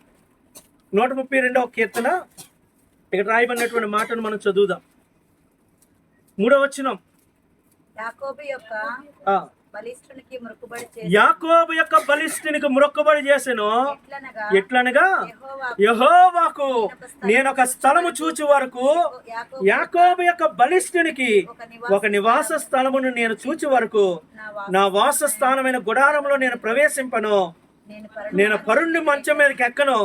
S1: 132వ కీర్తన ఇక్కడ రాయబడినటువంటి మాటను మనం చదువుదాం. 3వ వచనం.
S2: యాకోబు యొక్క బలిష్ఠునికి మొక్కుబడి చేసెను. ఎట్లనగా యెహోవాకు నేనొక స్థలము చూచు వరకు, యాకోబు యొక్క బలిష్ఠునికి ఒక నివాస స్థలమును నేను చూచు వరకు నా వాసస్థానమైన గుడారంలో నేను ప్రవేశింపను. నేను పరుణ్ణి మంచం మీదకి ఎక్కను.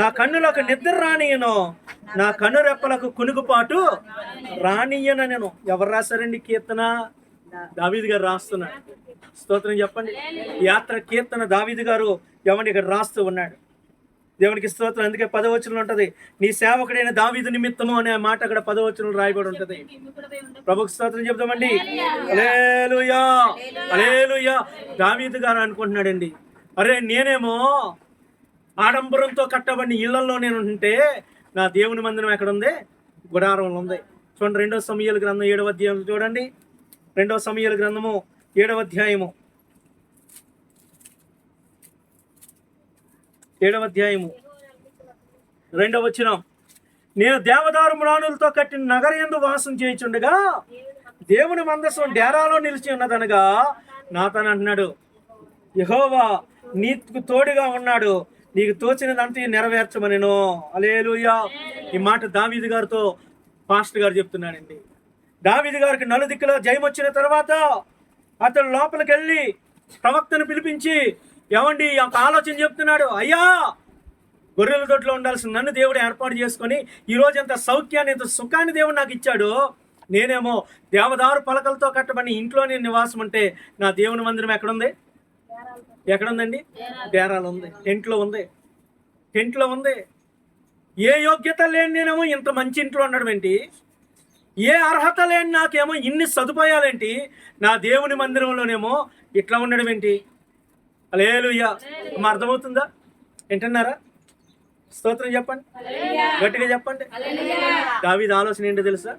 S2: నా కన్నులకు నిద్ర రానియను. నా కన్ను రెప్పలకు కునుకుపాటు రానియను. నేను ఎవరు రాశారండి కీర్తన? దావీదు గారు రాస్తున్నాడు. స్తోత్రం చెప్పండి. యాత్ర కీర్తన దావీదు గారు ఎవరిని ఇక్కడ రాస్తూ ఉన్నాడు. దేవునికి స్తోత్రం. అందుకే 10వ వచనంలో ఉంటది, నీ సేవకుడైన దావీదు నిమిత్తము అనే మాట అక్కడ 10వ వచనంలో రాయబడి ఉంటది. ప్రభువుకి స్తోత్రం చెప్తామండి. హల్లెలూయా, హల్లెలూయా. దావీదు గారు అనుకుంటున్నాడండి, అరే నేనేమో ఆడంబరంతో కట్టబడిన ఇళ్లలో నేను ఉంటే నా దేవుని మందిరం ఎక్కడ ఉంది? గుడారంలో ఉంది. చూడండి, 2వ సమూయేలు గ్రంథం 7వ అధ్యాయం చూడండి. 2వ సమూయేలు గ్రంథము 7వ అధ్యాయము 2వ వచనం. నేను దేవదారు మ్రాణులతో కట్టిన నగరయందు వాసం చేయుచుండగా దేవుని మందసం డేరాలో నిలిచి ఉన్నదనగా నాతోను అంటున్నాడు, యెహోవా నీకు తోడుగా ఉన్నాడు, నీకు తోచినదంతా నెరవేర్చమనెను. హల్లెలూయా. ఈ మాట దావీదు గారితో పాస్టర్ గారు చెప్తున్నాడండి. దావీదు గారికి నలుదిక్కులో జయం వచ్చిన తర్వాత అతడు లోపలికి వెళ్ళి ప్రవక్తను పిలిపించి, ఏమండి ఒక ఆలోచన చెప్తున్నాడు, అయ్యా గొర్రెల దొడ్లో ఉండాల్సిన నన్ను దేవుడు ఏర్పాటు చేసుకొని ఈరోజు ఎంత సౌఖ్యాన్ని, ఎంత సుఖాన్ని దేవుడు నాకు ఇచ్చాడు. నేనేమో దేవదారు పలకలతో కట్టబడి ఇంట్లో నేను నివాసం ఉంటే నా దేవుని మందిరం ఎక్కడుంది? ఎక్కడుందండి? డేరాలు ఉంది, టెంట్లో ఉంది. ఏ యోగ్యత లేని నేనేమో ఇంత మంచి ఇంట్లో ఉండడం ఏంటి? ఏ అర్హత లేని నాకేమో ఇన్ని సదుపాయాలేంటి? నా దేవుని మందిరంలోనేమో ఇట్లా ఉండడం ఏంటి? హల్లెలూయా. అర్థమవుతుందా? వింటున్నారా? స్తోత్రం చెప్పండి, గట్టిగా చెప్పండి. దావీదు ఆలోచన ఏంటో తెలుసా?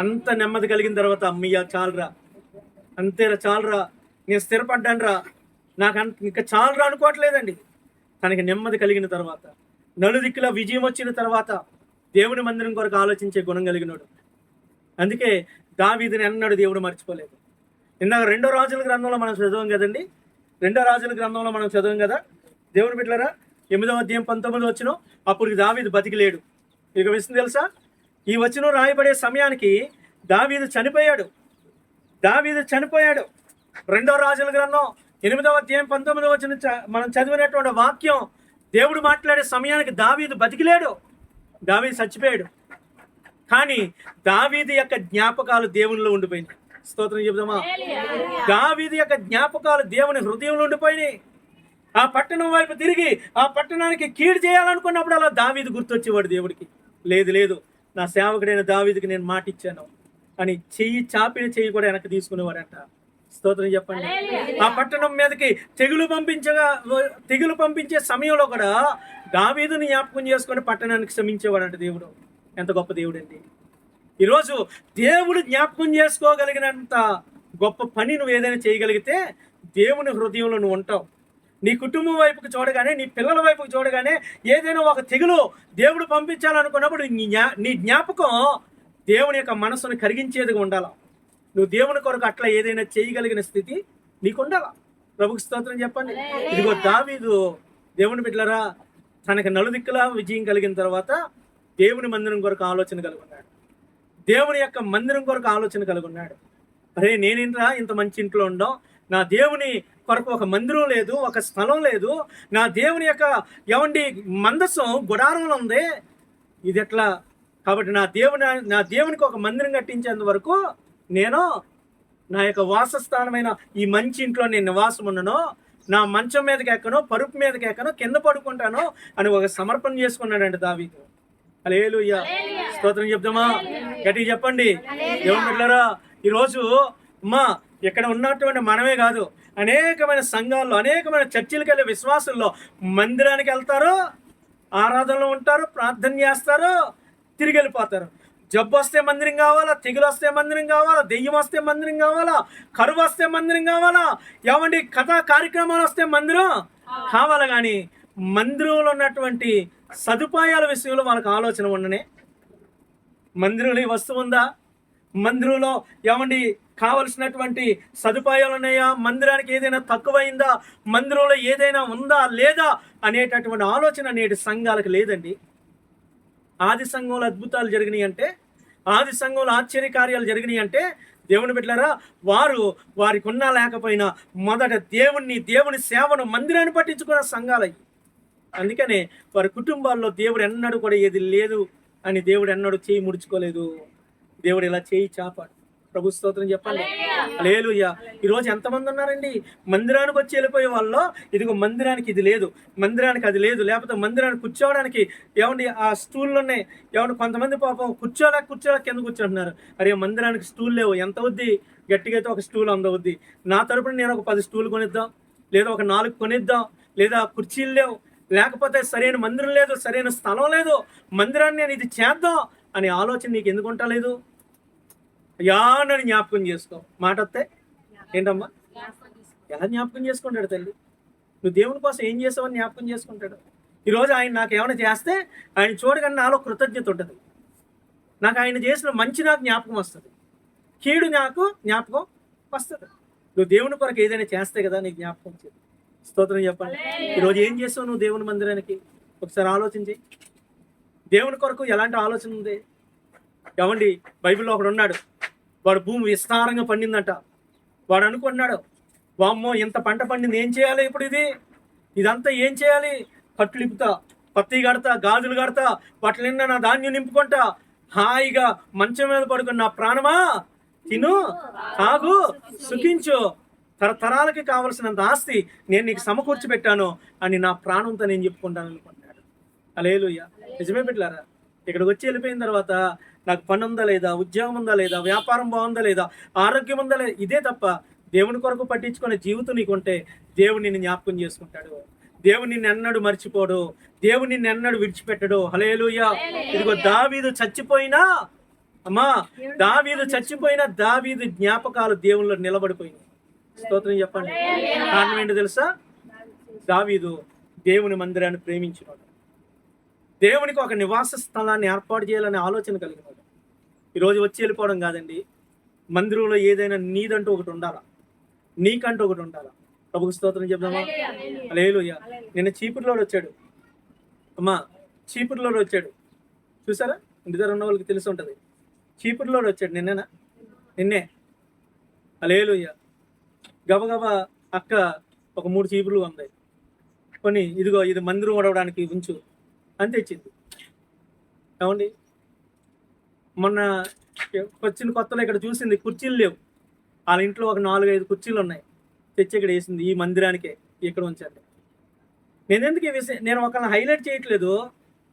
S2: అంత నెమ్మది కలిగిన తర్వాత, అమ్మయ్య చాలరా, అంతేరా చాలరా, నేను స్థిరపడ్డాను రా, నాకు ఇంకా చాలు అనుకోవట్లేదండి. తనకి నెమ్మది కలిగిన తర్వాత, నలుదిక్కుల విజయం వచ్చిన తర్వాత దేవుని మందిరం కొరకు ఆలోచించే గుణం కలిగినాడు. అందుకే దావీదుని అన్నాడు దేవుడు మర్చిపోలేదు. ఇందాక 2 రాజుల గ్రంథంలో మనం చదవం కదండి. 2 రాజుల గ్రంథంలో మనం చదవం కదా, దేవుని బిడ్డలారా, 8వ అధ్యాయం 19 వచనం. అప్పుడు దావీదు బతికిలేడు. మీకు విషయం తెలుసా? ఈ వచనం రాయబడే సమయానికి దావీదు చనిపోయాడు. 2 రాజుల గ్రంథం 8వ అధ్యాయం 19 వచనం మనం చదివినటువంటి వాక్యం, దేవుడు మాట్లాడే సమయానికి దావీదు బతికిలేడు, దావీదు చచ్చిపోయాడు. కానీ దావీదు యొక్క జ్ఞాపకాలు దేవునిలో ఉండిపోయినాయి. స్తోత్రం చెబుదామా? దావీదు యొక్క జ్ఞాపకాలు దేవుని హృదయంలో ఉండిపోయినాయి. ఆ పట్టణం వైపు తిరిగి ఆ పట్టణానికి కీడు చేయాలనుకున్నప్పుడు అలా దావీదు గుర్తొచ్చేవాడు దేవుడికి. లేదు, నా సేవకుడైన దావీదుకి నేను మాట ఇచ్చాను అని చాపిన చెయ్యి కూడా వెనక్కి తీసుకునేవాడంట. స్తోత్రం చెప్పండి. ఆ పట్టణం మీదకి తెగులు పంపించే సమయంలో కూడా దావీదుని జ్ఞాపకం చేసుకొని పట్టణానికి క్షమించేవాడంట దేవుడు. ఎంత గొప్ప దేవుడు అండి! ఈరోజు దేవుడు జ్ఞాపకం చేసుకోగలిగినంత గొప్ప పని నువ్వు ఏదైనా చేయగలిగితే దేవుని హృదయంలో నువ్వు ఉంటావు. నీ కుటుంబం వైపుకి చూడగానే, నీ పిల్లల వైపుకి చూడగానే ఏదైనా ఒక తెగులు దేవుడు పంపించాలనుకున్నప్పుడు నీ జ్ఞాపకం దేవుని యొక్క మనసును కరిగించేదిగా ఉండాల. నువ్వు దేవుని కొరకు అట్లా ఏదైనా చేయగలిగిన స్థితి నీకు ఉండాల. ప్రభుకి స్తోత్రం చెప్పండి. ఇదిగో దావీదు, దేవుని బిడ్డలారా, తనకు నలుదిక్కులా విజయం కలిగిన తర్వాత దేవుని మందిరం కొరకు ఆలోచన కలిగి ఉన్నాడు. దేవుని యొక్క మందిరం కొరకు ఆలోచన కలిగి ఉన్నాడు. అరే, నేనేంట్రా ఇంత మంచి ఇంట్లో ఉండం, నా దేవుని కొరకు ఒక మందిరం లేదు, ఒక స్థలం లేదు, నా దేవుని యొక్క మందసం గుడారంలో ఉంది, ఇది ఎట్లా? కాబట్టి నా దేవునికి ఒక మందిరం కట్టించేంత వరకు నేను నా యొక్క వాసస్థానమైన ఈ మంచి ఇంట్లో నేను నివాసం ఉన్నాను, నా మంచం మీదకి ఎక్కను, పరుపు మీదకి ఎక్కను, కింద పడుకుంటాను అని ఒక సమర్పణ చేసుకున్నాడండి దావీదు. హల్లెలూయా, స్తోత్రం చెప్దామా? గట్టిగా చెప్పండి. దేవుని బిడ్డలారా, ఈరోజు ఇక్కడ ఉన్నటువంటి మనమే కాదు, అనేకమైన సంఘాల్లో, అనేకమైన చర్చిలకు వెళ్ళే విశ్వాసుల్లో మందిరానికి వెళ్తారు, ఆరాధనలో ఉంటారు, ప్రార్థన చేస్తారు, తిరిగి వెళ్ళిపోతారు. జబ్బు వస్తే మందిరం కావాలా, తెగులు వస్తే మందిరం కావాలా, దెయ్యం వస్తే మందిరం కావాలా, కరువు వస్తే మందిరం కావాలా, కథా కార్యక్రమాలు వస్తే మందిరం కావాలా. కానీ మందిరంలో ఉన్నటువంటి సదుపాయాల విషయంలో వాళ్ళకి ఆలోచన ఉండనే. మందిరంలో వస్తువు ఉందా, మందిరంలో కావలసినటువంటి సదుపాయాలు ఉన్నాయా, మందిరానికి ఏదైనా తక్కువైందా, మందిరంలో ఏదైనా ఉందా లేదా అనేటటువంటి ఆలోచన నేటి సంఘాలకు లేదండి. ఆది సంఘంలో అద్భుతాలు జరిగినాయి అంటే, ఆది సంఘంలో ఆశ్చర్యకార్యాలు జరిగినాయి అంటే, దేవుని బిడ్డలారా, వారికి ఉన్నా లేకపోయినా మొదట దేవుని సేవను, మందిరాన్ని పట్టించుకున్న సంఘాలయ్యి. అందుకనే వారి కుటుంబాల్లో దేవుడు ఎన్నడూ కూడా ఏది లేదు అని దేవుడు ఎన్నడూ చేయి ముడుచుకోలేదు. దేవుడు ఇలా చేయి చాపాడు. ప్రభు స్తోత్రం చెప్పండి. హల్లెలూయా. ఈరోజు ఎంతమంది ఉన్నారండి మందిరానికి వచ్చి వెళ్ళిపోయే వాళ్ళు, ఇదిగో మందిరానికి ఇది లేదు, మందిరానికి అది లేదు, లేకపోతే మందిరానికి కూర్చోవడానికి ఆ స్టూళ్ళు ఉన్నాయి, కొంతమంది పాపం కూర్చోలేక కింద కూర్చుంటున్నారు. అరే, మందిరానికి స్టూల్ లేవు, ఎంత అవుద్ది? గట్టిగా అయితే ఒక స్టూల్ అందవుద్ది. నా తరపున నేను ఒక 10 స్టూల్ కొనిద్దాం, లేదా ఒక 4 కొనిద్దాం, లేదా కుర్చీలు లేవు, లేకపోతే సరైన మందిరం లేదు, సరైన స్థలం లేదు, మందిరాన్ని నేను ఇది చేద్దాం అనే ఆలోచన నీకు ఎందుకు ఉంటలేదు? నన్ను జ్ఞాపకం చేసుకో. మాట వస్తే ఏంటమ్మా, ఎలా జ్ఞాపకం చేసుకుంటాడు తల్లి? నువ్వు దేవుని కోసం ఏం చేసావని జ్ఞాపకం చేసుకుంటాడు. ఈరోజు ఆయన నాకు ఏమైనా చేస్తే ఆయన చూడగానే నాలో కృతజ్ఞత ఉంటుంది. నాకు ఆయన చేసిన మంచి నాకు జ్ఞాపకం వస్తుంది, కీడు నాకు జ్ఞాపకం వస్తుంది. నువ్వు దేవుని కొరకు ఏదైనా చేస్తే కదా నీకు జ్ఞాపకం వచ్చేది. స్తోత్రం చెప్పండి. ఈరోజు ఏం చేస్తావు నువ్వు దేవుని మందిరానికి? ఒకసారి ఆలోచించి. దేవుని కొరకు ఎలాంటి ఆలోచన ఉంది? బైబిల్లో ఒకడు ఉన్నాడు, వాడు భూమి విస్తారంగా పండిందంట. వాడు అనుకున్నాడు, వామ్మో ఇంత పంట పండింది, ఏం చేయాలి ఇప్పుడు? ఇదంతా ఏం చేయాలి? కట్లు ఇప్పుతా, పత్తి కడతా, గాజులు కడతా, వాటి నిండా నా ధాన్యం నింపుకుంటా, హాయిగా మంచం మీద పడుకుని నా ప్రాణమా తిను, తాగు, సుఖించు, తరతరాలకి కావలసినంత ఆస్తి నేను నీకు సమకూర్చి పెట్టాను అని నా ప్రాణంతో నేను చెప్పుకుంటాను అనుకుంటున్నాడు. హల్లెలూయా. నిజమే బిడ్డలారా, ఇక్కడికి వచ్చి వెళ్ళిపోయిన తర్వాత నాకు పని ఉందా లేదా, ఉద్యోగం ఉందా లేదా, వ్యాపారం బాగుందా లేదా, ఆరోగ్యం ఉందా లేదా, ఇదే తప్ప దేవుని కొరకు పట్టించుకునే జీవితం నీకుంటే దేవుడు నిన్ను జ్ఞాపకం చేసుకుంటాడు. దేవుడు నిన్ను ఎన్నడూ మర్చిపోడు, దేవుడు నిన్ను ఎన్నడూ విడిచిపెట్టడు. హల్లెలూయా. ఇదిగో దావీదు చచ్చిపోయినా దావీదు జ్ఞాపకాలు దేవునిలో నిలబడిపోయినాయి. స్తోత్రం చెప్పండి. కారణం ఏంటో తెలుసా? దావీదు దేవుని మందిరాన్ని ప్రేమించినాడు, దేవునికి ఒక నివాస స్థలాన్ని ఏర్పాటు చేయాలనే ఆలోచన కలిగినాడు. ఈరోజు వచ్చి వెళ్ళిపోవడం కాదండి, మందిరంలో ఏదైనా నీదంటూ ఒకటి ఉండాలా, నీకంటూ ఒకటి ఉండాలా. ప్రభుకు స్తోత్రం చెప్దామా? హల్లెలూయా. నిన్న చీపురులోడు వచ్చాడు అమ్మా, చీపురులోడు వచ్చాడు. చూసారా? ఇంటి దగ్గర ఉన్న వాళ్ళకి తెలిసి ఉంటుంది. చీపురులోడు వచ్చాడు నిన్నే. హల్లెలూయా. గబగబా అక్క ఒక 3 చీపుర్లు ఉంది, కొన్ని ఇదిగో ఇది మందిరం ఓడవడానికి ఉంచు అని తెచ్చింది. ఏమండి, మొన్న వచ్చిన కొత్తలో ఇక్కడ చూసింది కుర్చీలు లేవు, వాళ్ళ ఇంట్లో ఒక 4-5 కుర్చీలు ఉన్నాయి, తెచ్చి ఇక్కడ వేసింది. ఈ మందిరానికే ఇక్కడ ఉంచండి. నేను ఎందుకు ఈ విషయం, నేను ఒకళ్ళని హైలైట్ చేయట్లేదు,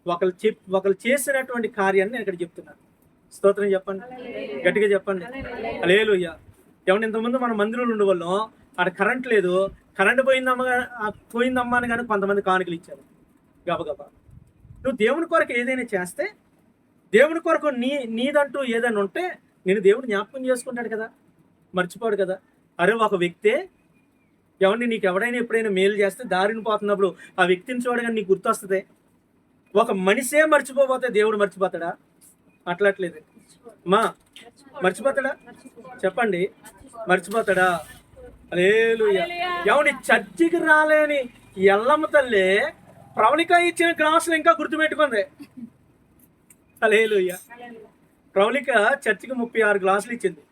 S2: ఒకళ్ళు చేసినటువంటి కార్యాన్ని నేను ఇక్కడ చెప్తున్నాను. స్తోత్రం చెప్పండి, గట్టిగా చెప్పండి. హల్లెలూయా. ఏమన్నా ఇంతకుముందు మన మందిరంలో ఉండేవాళ్ళం, అక్కడ కరెంట్ లేదు, కరెంట్ పోయిందమ్మా అని కానీ కొంతమంది కానుకలు ఇచ్చారు గబగబా. నువ్వు దేవుని కొరకు ఏదైనా చేస్తే, దేవుని కొరకు నీదంటూ ఏదైనా ఉంటే నేను దేవుడు జ్ఞాపకం చేసుకుంటాడు కదా, మర్చిపోడు కదా. అరే ఒక వ్యక్తే ఎవరిని నీకు ఎవడైనా ఎప్పుడైనా మేలు చేస్తే దారిని పోతున్నప్పుడు ఆ వ్యక్తిని చూడగానే నీకు గుర్తొస్తుంది. ఒక మనిషే మర్చిపోతే దేవుడు మర్చిపోతాడా? అట్లట్లేదు మా, మర్చిపోతాడా? చెప్పండి, మర్చిపోతాడా? హల్లెలూయా. ఎవని చర్చికి రాలేని ఎల్లమ్మ తల్లి ప్రవళిక ఇచ్చిన గ్లాసులు ఇంకా గుర్తుపెట్టుకుంది. హల్లెలూయా. ప్రవళిక చర్చికి 36 గ్లాసులు ఇచ్చింది.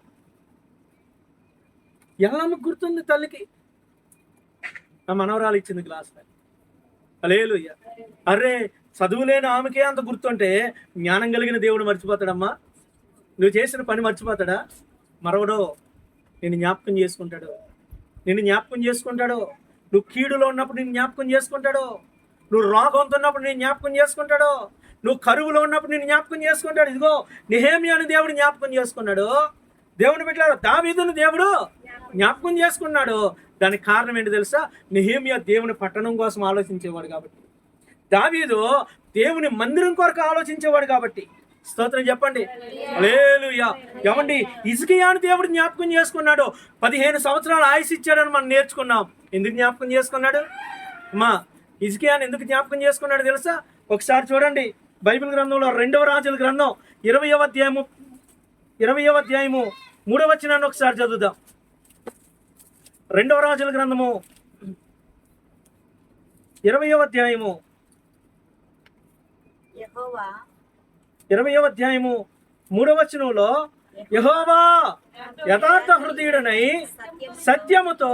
S2: ఎల్లమ్మకు గుర్తుంది, తల్లికి ఆ మనవరాలు ఇచ్చింది గ్లాసులు. హల్లెలూయా. అరే చదువులేని ఆమెకే అంత గుర్తుంటే జ్ఞానం కలిగిన దేవుడు మర్చిపోతాడమ్మా? నువ్వు చేసిన పని మర్చిపోతాడా? మరవడో, నిన్ను జ్ఞాపకం చేసుకుంటాడు, నిన్ను జ్ఞాపకం చేసుకుంటాడు. నువ్వు కీడులో ఉన్నప్పుడు నిన్ను జ్ఞాపకం చేసుకుంటాడు, నువ్వు రోగంతో ఉన్నప్పుడు నేను జ్ఞాపకం చేసుకుంటాడు, నువ్వు కరువులో ఉన్నప్పుడు నేను జ్ఞాపకం చేసుకుంటాడు. ఇదిగో నెహెమ్యాను దేవుడు జ్ఞాపకం చేసుకున్నాడు, దేవుని బిడ్డలారా దావీదును దేవుడు జ్ఞాపకం చేసుకున్నాడు. దానికి కారణం ఏంటి తెలుసా? నెహెమ్యా దేవుని పట్టణం కోసం ఆలోచించేవాడు కాబట్టి, దావీదు దేవుని మందిరం కొరకు ఆలోచించేవాడు కాబట్టి. స్తోత్రం చెప్పండి. హల్లెలూయా. ఏమండి, హిజ్కియాను దేవుడు జ్ఞాపకం చేసుకున్నాడు, 15 సంవత్సరాలు ఆయుష్ ఇచ్చాడని మనం నేర్చుకున్నాం. ఎందుకు జ్ఞాపకం చేసుకున్నాడు అమ్మా? హిజ్కియాను ఎందుకు జ్ఞాపకం చేసుకున్నాడు తెలుసా? ఒకసారి చూడండి బైబిల్ గ్రంథంలో 2వ రాజుల గ్రంథం 20వ అధ్యాయము 3వ వచనాన్ని ఒకసారి చదువుదాం. 2వ రాజుల గ్రంథము 20వ అధ్యాయము 20వ అధ్యాయము 3వ వచనంలో, యెహోవా యథార్థ హృదయుడనై సత్యముతో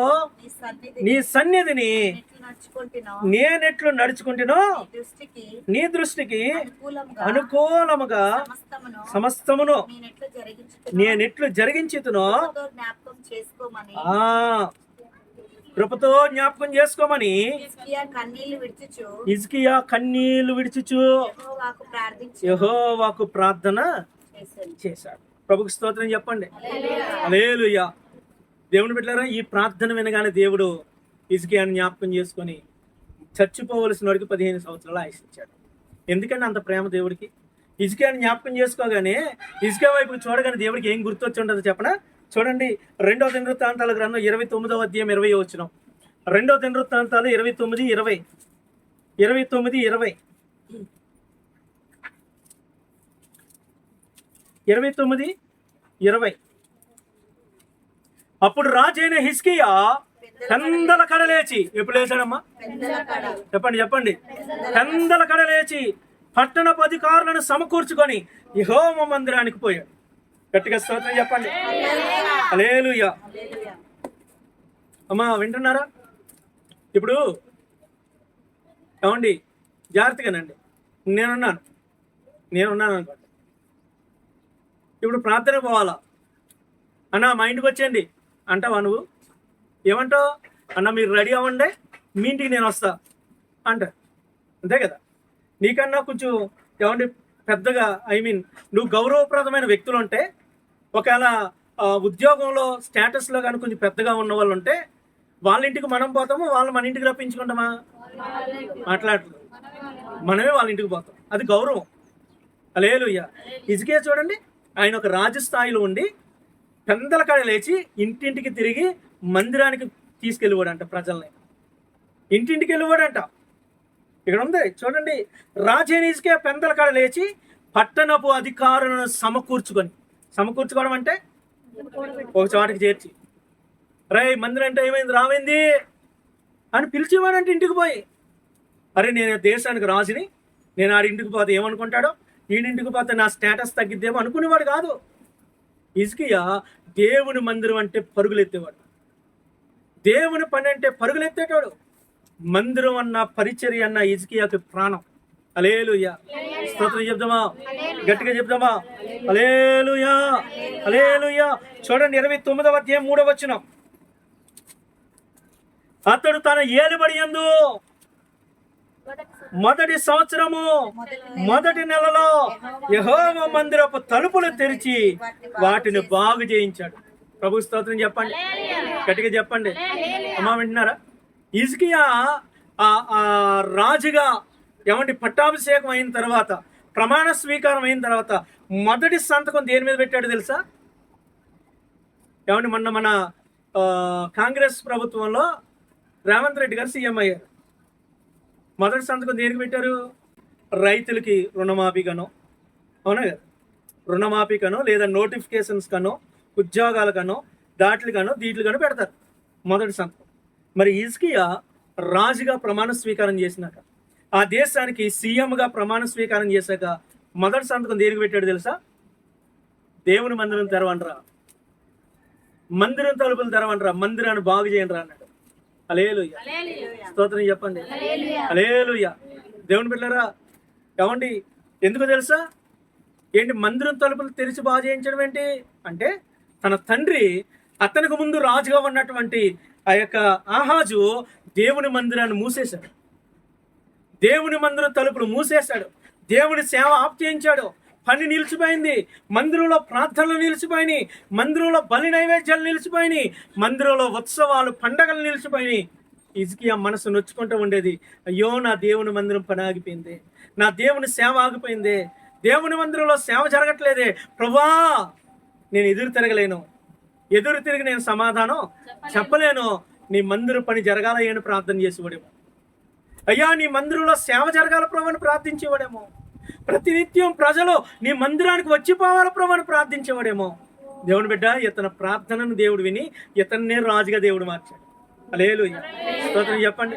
S2: నీ సన్నిధిని నేనెట్లు నడుచుకుంటునో నీ దృష్టికి అనుకూలముగా సమస్తమును నేనెట్లు జరిగించుతునో కృపతో జ్ఞాపకం చేసుకోమని హిజ్కియా కన్నీళ్లు విడిచుచు యెహోవాకు ప్రార్థన చేశాడు. ప్రభుకు స్తోత్రం చెప్పండి. హల్లెలూయా. దేవుని బిడ్డలారా, ఈ ప్రార్థన వినగానే దేవుడు హిజ్కియాను జ్ఞాపకం చేసుకొని చచ్చిపోవలసిన వాడికి 15 సంవత్సరాలు ఆయుషించాడు. ఎందుకంటే అంత ప్రేమ దేవుడికి. హిజ్కియాను జ్ఞాపకం చేసుకోగానే హిజ్కియా వైపు చూడగానే దేవుడికి ఏం గుర్తొచ్చి ఉండదు చెప్పనా? చూడండి 2వ దినవృత్తాంతాల గ్రంథం 29వ అధ్యాయం 20వ వచనం. 2వ దినవృత్తాంతాలు 29:20. 29:20. అప్పుడు రాజైన హిజ్కియా పెందల కడలేచి, ఎప్పుడు లేచాడమ్మా? చెప్పండి. పెందల కడలేచి పట్టణపు అధికారులను సమకూర్చుకొని యెహోవా మందిరానికి పోయాడు. గట్టిగా స్తోత్రం చెప్పండి. హల్లెలూయా. అమ్మా వింటున్నారా? ఇప్పుడు ఏమండి, జాగ్రత్తగానండి, నేనున్నాను అనుకోండి. ఇప్పుడు ప్రార్థన పోవాలా అన్న, మా ఇంటికి వచ్చేయండి అంటావా? నువ్వు ఏమంటావు? అన్న మీరు రెడీ అవ్వండి, మీ ఇంటికి నేను వస్తా అంట. అంతే కదా? నీకన్నా కొంచెం ఏమండి పెద్దగా, నువ్వు గౌరవప్రదమైన వ్యక్తులు ఉంటే, ఒకవేళ ఉద్యోగంలో స్టేటస్లో కానీ కొంచెం పెద్దగా ఉన్న వాళ్ళు ఉంటే వాళ్ళ ఇంటికి మనం పోతాము, వాళ్ళు మన ఇంటికి రప్పించుకుంటామా? మాట్లాడలేదు, మనమే వాళ్ళ ఇంటికి పోతాం. అది గౌరవం. హల్లెలూయా. హిజ్కియా చూడండి, ఆయన ఒక రాజస్థాయిలో ఉండి పెందల కాడ లేచి ఇంటింటికి తిరిగి మందిరానికి తీసుకెళ్ళివాడంట ప్రజల్ని, ఇంటింటికి వెళ్ళివాడంట. ఇక్కడ ఉంది చూడండి, రాజైన హిజ్కియా పెందల కాడ లేచి పట్టణపు అధికారులను సమకూర్చుకోవడం అంటే ఒక చోటికి చేర్చి, రే మందిరం అంటే ఏమైంది రామైంది అని పిలిచేవాడంటే ఇంటికి పోయి. అరే నేను దేశానికి రాజుని, నేను ఆడింటికి పోతే ఏమనుకుంటాడో, ఈడింటికి పోతే నా స్టేటస్ తగ్గిద్దేమో అనుకునేవాడు కాదు. హిజ్కియా దేవుని మందిరం అంటే పరుగులెత్తేవాడు, దేవుని పని అంటే పరుగులెత్తేటాడు. మందిరం అన్న పరిచర్య అన్న హిజ్కియాకి ప్రాణం. హల్లెలూయా, స్తోత్రం చెప్దామా, గట్టిగా చెప్దామా, హల్లెలూయా, హల్లెలూయా. చూడండి 29వ అధ్యాయం 3వ వచనం. అతడు తన ఏలుబడి యందు మొదటి సంవత్సరము మొదటి నెలలో యెహోవా మందిరపు తలుపులు తెరిచి వాటిని బాగు చేయించాడు. ప్రభు స్తోత్రం చెప్పండి, గట్టిగా చెప్పండి. అమ్మా వింటున్నారా? హిజ్కియా రాజుగా పట్టాభిషేకం అయిన తర్వాత, ప్రమాణ స్వీకారం అయిన తర్వాత మొదటి సంతకం దేని మీద పెట్టాడు తెలుసా? మన కాంగ్రెస్ ప్రభుత్వంలో రేవంత్ రెడ్డి గారు సీఎం అయ్యారు. మొదటి సంతకం దేనికి పెట్టారు? రైతులకి రుణమాఫీ కనో, అవునా కదా, రుణమాఫీ కనో లేదా నోటిఫికేషన్స్ కనో, ఉద్యోగాల కనో, దీట్లు కనో పెడతారు మొదటి సంతకం. మరి హిజ్కియా రాజుగా ప్రమాణ స్వీకారం చేసినాక, ఆ దేశానికి సీఎంగా ప్రమాణ స్వీకారం చేశాక మొదటి సంతకం దేనికి పెట్టాడు తెలుసా? దేవుని మందిరం తెరవండ్రా, మందిరం తలుపులు తెరవండ్రా, మందిరాన్ని బాగు చేయండి రా అన్నాడు. హల్లెలూయా, స్తోత్రం చెప్పండి, హల్లెలూయా. దేవుని బిడ్డలారా, ఎందుకు తెలుసా? మందిరం తలుపులు తెరిచి బాగు చేయించడం ఏంటి అంటే, తన తండ్రి అతనికి ముందు రాజుగా ఉన్నటువంటి ఆ యొక్క ఆహాజు దేవుని మందిరాన్ని మూసేశాడు, దేవుని మందిరం తలుపులు మూసేశాడు, దేవుని సేవ ఆఫ్ చేయించాడు, పని నిలిచిపోయింది, మందిరంలో ప్రార్థనలు నిలిచిపోయినాయి, మందిరంలో బలి నైవేద్యాలు నిలిచిపోయినాయి, మందిరంలో ఉత్సవాలు పండగలు నిలిచిపోయినాయి. హిజ్కియా మనసు నొచ్చుకుంటూ ఉండేది, అయ్యో నా దేవుని మందిరం పని ఆగిపోయింది, నా దేవుని సేవ ఆగిపోయింది, దేవుని మందిరంలో సేవ జరగట్లేదే ప్రభువా, నేను ఎదురు తిరిగి నేను సమాధానం చెప్పలేను, నీ మందిర పని జరగాల అని ప్రార్థన చేసేవాడేమో. అయ్యా నీ మందిరంలో సేవ జరగాల ప్రభు అని ప్రార్థించేవాడేమో. ప్రతినిత్యం ప్రజలు నీ మందిరానికి వచ్చిపోవాల ప్రభు అని ప్రార్థించేవాడేమో. దేవుని బిడ్డ, ఇతని ప్రార్థనను దేవుడు విని ఇతన్నే రాజుగా దేవుడు మార్చాడు. హల్లెలూయా, స్తోత్రం చెప్పండి,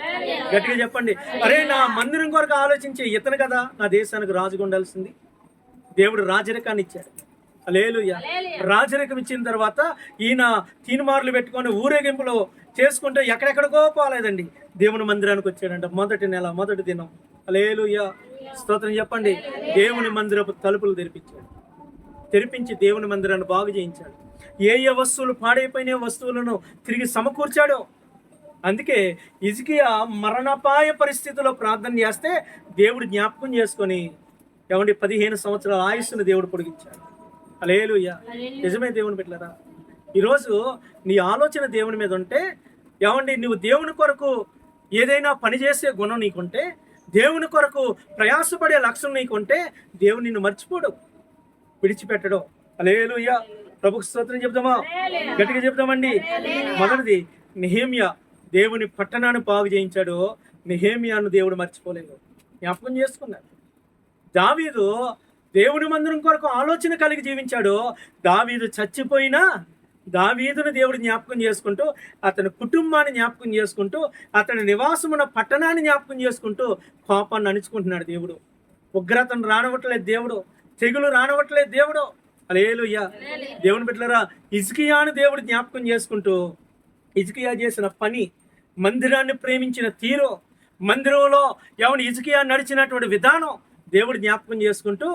S2: గట్టిగా చెప్పండి. అరే నా మందిరం కొరకు ఆలోచించే ఇతను కదా నా దేశానికి రాజుగా ఉండాల్సింది. దేవుడు రాజరికాన్ని ఇచ్చాడు. హల్లెలూయా, రాజరికం ఇచ్చిన తర్వాత ఈయన తీన్మార్లు పెట్టుకొని ఊరేగింపులో చేసుకుంటే ఎక్కడెక్కడికో పోలేదండి, దేవుని మందిరానికి వచ్చాడంట. మొదటి నెల మొదటి దినం. హల్లెలూయా, స్తోత్రం చెప్పండి. దేవుని మందిరపు తలుపులు తెరిపించి దేవుని మందిరాన్ని బాగు చేయించాడు. ఏ వస్తువులు పాడైపోయిన వస్తువులను తిరిగి సమకూర్చాడు. అందుకే హిజ్కియా మరణపాయ పరిస్థితిలో ప్రార్థన చేస్తే దేవుడు జ్ఞాపకం చేసుకొని 15 సంవత్సరాల ఆయుస్సును దేవుడు పొడిగించాడు. హల్లెలూయా, నిజమే దేవుని బిడ్డలారా. ఈరోజు నీ ఆలోచన దేవుని మీద ఉంటే, నువ్వు దేవుని కొరకు ఏదైనా పని చేసే గుణం నీకుంటే, దేవుని కొరకు ప్రయాసపడే లక్ష్యం నీకుంటే, దేవుడు నిన్ను మర్చిపోడు, విడిచిపెట్టడం. హల్లెలూయా, ప్రభుకు స్తోత్రం చెప్దామా, గట్టిగా చెప్దామండి. మొదటిది నెహెమ్యా దేవుని పట్టణాన్ని బాగు చేయించాడు. నెహెమ్యాను దేవుడు మర్చిపోలేదు, జ్ఞాపకం చేసుకున్నాడు. దావీదు దేవుని మందిరం కొరకు ఆలోచన కలిగి జీవించాడు. దావీదు చచ్చిపోయినా దావీదును దేవుడు జ్ఞాపకం చేసుకుంటూ, అతని కుటుంబాన్ని జ్ఞాపకం చేసుకుంటూ, అతని నివాసమున్న పట్టణాన్ని జ్ఞాపకం చేసుకుంటూ కోపాన్ని అణుచుకుంటున్నాడు దేవుడు. ఉగ్రతను రానవట్లేదు దేవుడు, తెగులు రానవట్లేదు దేవుడు. హల్లెలూయా, దేవుని బిడ్డలారా, హిజ్కియాను దేవుడు జ్ఞాపకం చేసుకుంటూ, హిజ్కియా చేసిన పని, మందిరాన్ని ప్రేమించిన తీరు, మందిరంలో హిజ్కియా నడిచినటువంటి విధానం దేవుడు జ్ఞాపకం చేసుకుంటూ,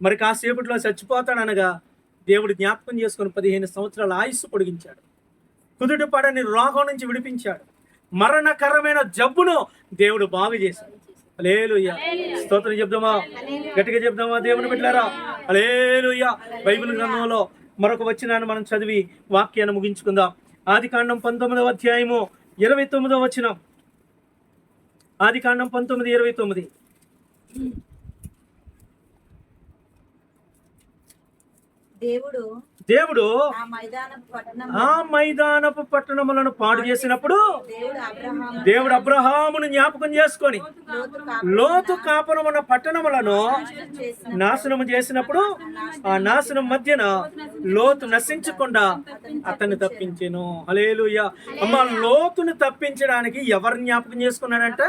S2: మరి కాసేపట్లో చచ్చిపోతాడనగా దేవుడు జ్ఞాపకం చేసుకుని 15 సంవత్సరాల ఆయుస్సు పొడిగించాడు. కుదుట పడని రోగం నుంచి విడిపించాడు. మరణకరమైన జబ్బును దేవుడు బాగు చేశాడు. హల్లెలూయా, స్తోత్రం చెప్దామా, గట్టిగా చెప్దామా దేవుని బిడ్డలారా. హల్లెలూయా. బైబిల్ గ్రంథంలో మరొక వచనాన్ని మనం చదివి వాక్యాన్ని ముగించుకుందాం. ఆదికాండం 19వ అధ్యాయము 29వ వచనం. ఆదికాండం 19:29. దేవుడు
S3: ఆ మైదానపు పట్టణం
S2: ఆ మైదానపు పట్టణములను పాడు చేసినప్పుడు దేవుడు అబ్రహామును జ్ఞాపకం చేసుకొని లోతు కాపురం ఉన్న పట్టణములను నాశనం చేసినప్పుడు ఆ నాశనం మధ్యన లోతు నశించకుండా అతన్ని తప్పించెను. హల్లెలూయా. అమ్మ, లోతును తప్పించడానికి ఎవరు జ్ఞాపకం చేసుకున్నాడంట?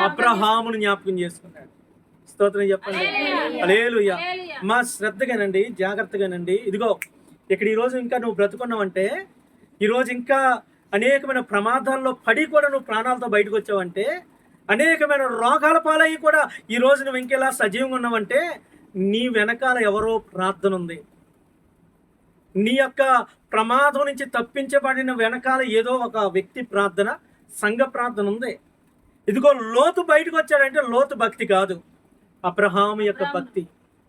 S2: అబ్రహామును జ్ఞాపకం చేసుకున్నాడు. స్తోత్రం చెప్పండి. హల్లెలూయా. మా శ్రద్ధగానండి, జాగ్రత్తగానండి. ఇదిగో ఇక్కడ ఈరోజు ఇంకా నువ్వు బ్రతుకున్నావంటే, ఈరోజు ఇంకా అనేకమైన ప్రమాదాల్లో పడి కూడా నువ్వు ప్రాణాలతో బయటకు వచ్చావంటే, అనేకమైన రోగాల పాలయ్యి కూడా ఈరోజు నువ్వు ఇంకెలా సజీవంగా ఉన్నావంటే, నీ వెనకాల ఎవరో ప్రార్థన ఉంది. నీ యొక్క ప్రమాదం నుంచి తప్పించబడిన వెనకాల ఏదో ఒక వ్యక్తి ప్రార్థన, సంఘ ప్రార్థన ఉంది. ఇదిగో లోతు బయటకు వచ్చాడంటే లోతు భక్తి కాదు, అబ్రహాము యొక్క భక్తి,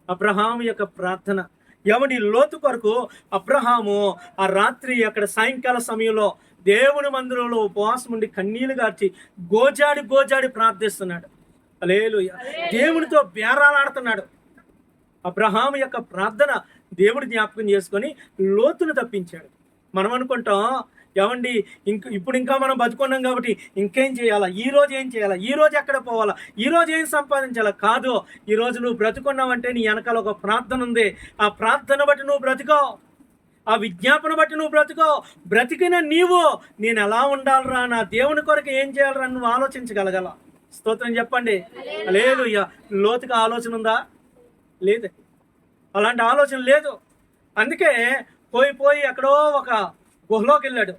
S2: అబ్రహాము యొక్క ప్రార్థన. ఎవని లోతు కొరకు అబ్రహాము ఆ రాత్రి అక్కడ సాయంకాల సమయంలో దేవుని మందిరంలో ఉపవాసం ఉండి కన్నీళ్లు గార్చి గోజాడి ప్రార్థిస్తున్నాడు. హల్లెలూయా. దేవునితో బేరాలాడుతున్నాడు. అబ్రహాము యొక్క ప్రార్థన దేవుడు జ్ఞాపకం చేసుకొని లోతును తప్పించాడు. మనం అనుకుంటాం, ఏమండి ఇప్పుడు ఇంకా మనం బతుకున్నాం కాబట్టి ఇంకేం చేయాలా, ఈ రోజు ఏం చేయాలా, ఈ రోజు ఎక్కడ పోవాలా, ఈ రోజు ఏం సంపాదించాలా? కాదు, ఈరోజు నువ్వు బ్రతుకున్నావంటే నీ వెనకాల ఒక ప్రార్థన ఉంది. ఆ ప్రార్థన బట్టి నువ్వు బ్రతుకో, ఆ విజ్ఞాపన బట్టి నువ్వు బ్రతుకో. బ్రతికిన నీవు నేను ఎలా ఉండాలరా, నా దేవుని కొరకు ఏం చేయాలరా నువ్వు ఆలోచించగలగల. స్తోత్రం చెప్పండి. హల్లెలూయా. లోతుగా ఆలోచన ఉందా? లేదు, అలాంటి ఆలోచన లేదు. అందుకే పోయి ఎక్కడో ఒక గుహలోకి వెళ్ళాడు.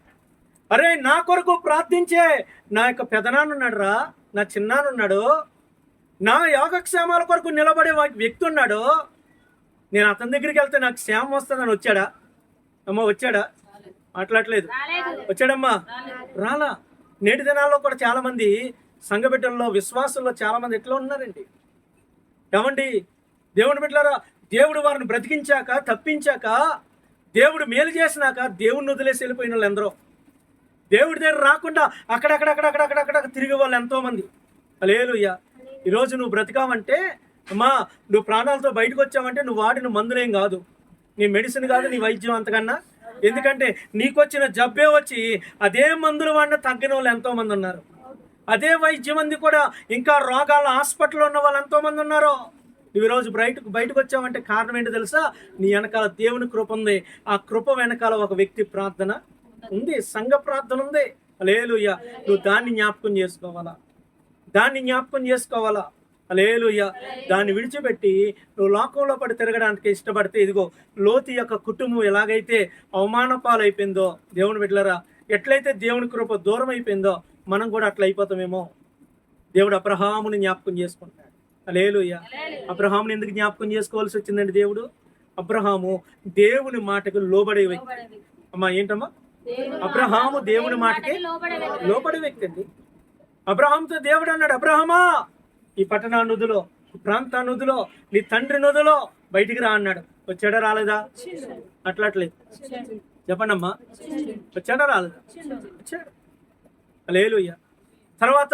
S2: అరే, నా కొరకు ప్రార్థించే నా యొక్క పెదనాన్నున్నాడు రా, నా చిన్నానున్నాడు, నా యోగక్షేమాల కొరకు నిలబడే వ్యక్తి ఉన్నాడు. నేను అతని దగ్గరికి వెళ్తే నాకు క్షేమం వస్తుందని వచ్చాడా? అమ్మ వచ్చాడా? మాట్లాడలేదు. వచ్చాడమ్మా? రాలా. నేటి దినాల్లో కూడా చాలామంది సంఘ బిడ్డల్లో, విశ్వాసంలో చాలామంది ఎట్లా ఉన్నారండి? ఏమండి, దేవుని బిడ్డలారా, దేవుడు వారిని బ్రతికించాక, తప్పించాక, దేవుడు మేలు చేసినాక దేవుడిని వదిలేసి వెళ్ళిపోయిన వాళ్ళు ఎందరో. దేవుడి దగ్గర రాకుండా అక్కడక్కడ తిరిగే వాళ్ళు ఎంతోమంది. హల్లెలూయా. ఈరోజు నువ్వు బ్రతికావంటే, అమ్మా, నువ్వు ప్రాణాలతో బయటకు వచ్చావంటే నువ్వు వాడిన మందులేం కాదు, నీ మెడిసిన్ కాదు, నీ వైద్యం అంతకన్నా. ఎందుకంటే నీకు వచ్చిన జబ్బే వచ్చి అదే మందులు వాడిన తగ్గిన వాళ్ళు ఎంతోమంది ఉన్నారు. అదే వైద్యం మంది కూడా ఇంకా రోగాల హాస్పిటల్లో ఉన్న వాళ్ళు ఎంతోమంది ఉన్నారు. నువ్వు ఈరోజు బయటకు వచ్చావంటే కారణం ఏంటో తెలుసా? నీ వెనకాల దేవుని కృప ఉంది. ఆ కృప వెనకాల ఒక వ్యక్తి ప్రార్థన ఉంది, సంఘ ప్రార్థన ఉంది. హల్లెలూయా. నువ్వు దాన్ని జ్ఞాపకం చేసుకోవాలా. హల్లెలూయా. దాన్ని విడిచిపెట్టి నువ్వు లోకంలో పడి తిరగడానికి ఇష్టపడితే, ఇదిగో లోతు యొక్క కుటుంబం ఎలాగైతే అవమాన పాలైపోయిందో, దేవుని బిడ్డలారా, ఎట్లయితే దేవుని కృప దూరం అయిపోయిందో మనం కూడా అట్లా అయిపోతామేమో. దేవుడు అబ్రహాముని జ్ఞాపకం చేసుకుంటాడు. హల్లెలూయా. అబ్రహాముని ఎందుకు జ్ఞాపకం చేసుకోవాల్సి వచ్చిందండి? దేవుడు, అబ్రహాము దేవుని మాటకు లోబడే వ్యక్తి. అమ్మా, ఏంటమ్మా? అబ్రహాము దేవుని మాటకి లోబడే వ్యక్తి అండి. అబ్రహాంతో దేవుడు అన్నాడు, అబ్రహామా, ఈ పట్టణ నుదులో, ప్రాంత నుదులో, నీ తండ్రి నుదులో బయటికి రా అన్నాడు. వచ్చాడా? రాలేదా? అట్లట్లేదు. చెప్పండి అమ్మా, వచ్చాడా? రాలేదా? వచ్చాడు. హల్లెలూయా. తర్వాత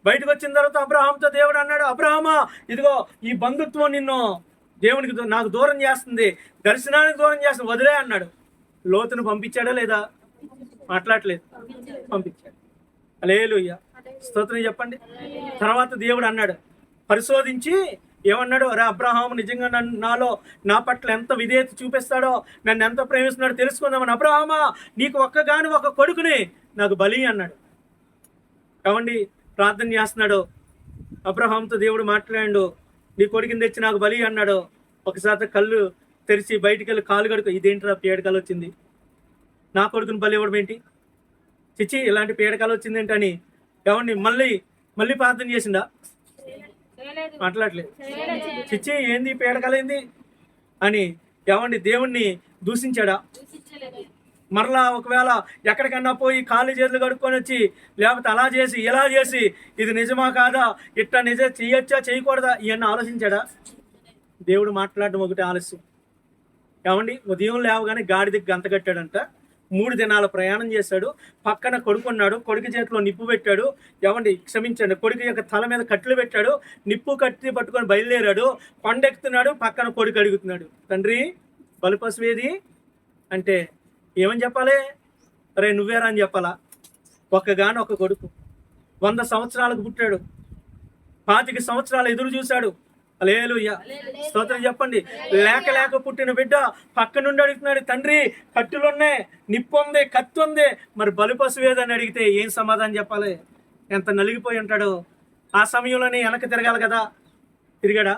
S2: బయటకు వచ్చిన తర్వాత అబ్రహాంతో దేవుడు అన్నాడు, అబ్రహామా, ఇదిగో ఈ బంధుత్వం నిన్ను దేవునికి నాకు దూరం చేస్తుంది, దర్శనానికి దూరం చేస్తుంది, వదిలే అన్నాడు. లోతును పంపించాడా లేదా? మాట్లాడలేదు. పంపించాడు. హల్లెలూయా. స్తోత్రం చెప్పండి. తర్వాత దేవుడు అన్నాడు, పరిశోధించి ఏమన్నాడు? అరే అబ్రహాము నిజంగా నా పట్ల ఎంత విధేయత చూపిస్తాడో, నన్ను ఎంత ప్రేమిస్తున్నాడో తెలుసుకుందామని, అబ్రహామా, నీకు ఒక కొడుకుని నాకు బలి అన్నాడు. కావండి, ప్రార్థన చేస్తున్నాడు. అబ్రహాంతో దేవుడు మాట్లాడాడు, నీ కొడుకుని తెచ్చి నాకు బలి అన్నాడు. ఒకసారి కళ్ళు తెరిచి బయటికి వెళ్ళి కాలు కడుకో, ఇదేంటిరా పీడకాలు వచ్చింది, నా కొడుకుని బలి ఇవ్వడం ఏంటి, చిచ్చి ఇలాంటి పీడకాలు వచ్చింది ఏంటని ఏమండి మళ్ళీ ప్రార్థన చేసిందా? మాట్లాడలేదు. చిచ్చి ఏంది పీడకాలేంది అని ఏమండి దేవుణ్ణి దూషించాడా? మరలా ఒకవేళ ఎక్కడికన్నా పోయి కాళ్ళు చేతులు కడుక్కొని వచ్చి, లేకపోతే అలా చేసి ఇలా చేసి, ఇది నిజమా కాదా, ఇట్లా చేయొచ్చా చేయకూడదా, ఇవన్నీ ఆలోచించాడా? దేవుడు మాట్లాడడం ఒకటి ఆలస్యం. ఏమండి, ఉదయం లేవగానే గాడిదకి గంత కట్టాడంట. 3 దినాల ప్రయాణం చేశాడు. పక్కన కొడుకున్నాడు, కొడుకు చేతిలో నిప్పు పెట్టాడు. ఏమండి, క్షమించండి, కొడుకు యొక్క తల మీద కట్లు పెట్టాడు, నిప్పు కట్టి పట్టుకొని బయలుదేరాడు. కొండెక్కుతున్నాడు, పక్కన కొడుకు అడుగుతున్నాడు, తండ్రి
S1: బలిపశువు ఏది అంటే ఏమని చెప్పాలి? అరే నువ్వేరా అని చెప్పాలా? ఒక్కగానొక్క కొడుకు, 100 సంవత్సరాలకు పుట్టాడు, 25 సంవత్సరాలు ఎదురు చూశాడు. హల్లెలూయా, స్తోత్రం చెప్పండి. లేక పుట్టిన బిడ్డ పక్క నుండి అడుగుతున్నాడు, తండ్రి కట్టులున్నాయి, నిప్పు ఉంది, కత్తి ఉంది, మరి బలిపశువు ఏదని అడిగితే ఏం సమాధానం చెప్పాలి? ఎంత నలిగిపోయి ఉంటాడు. ఆ సమయంలోనే వెనక్కి తిరగాలి కదా, తిరిగాడా?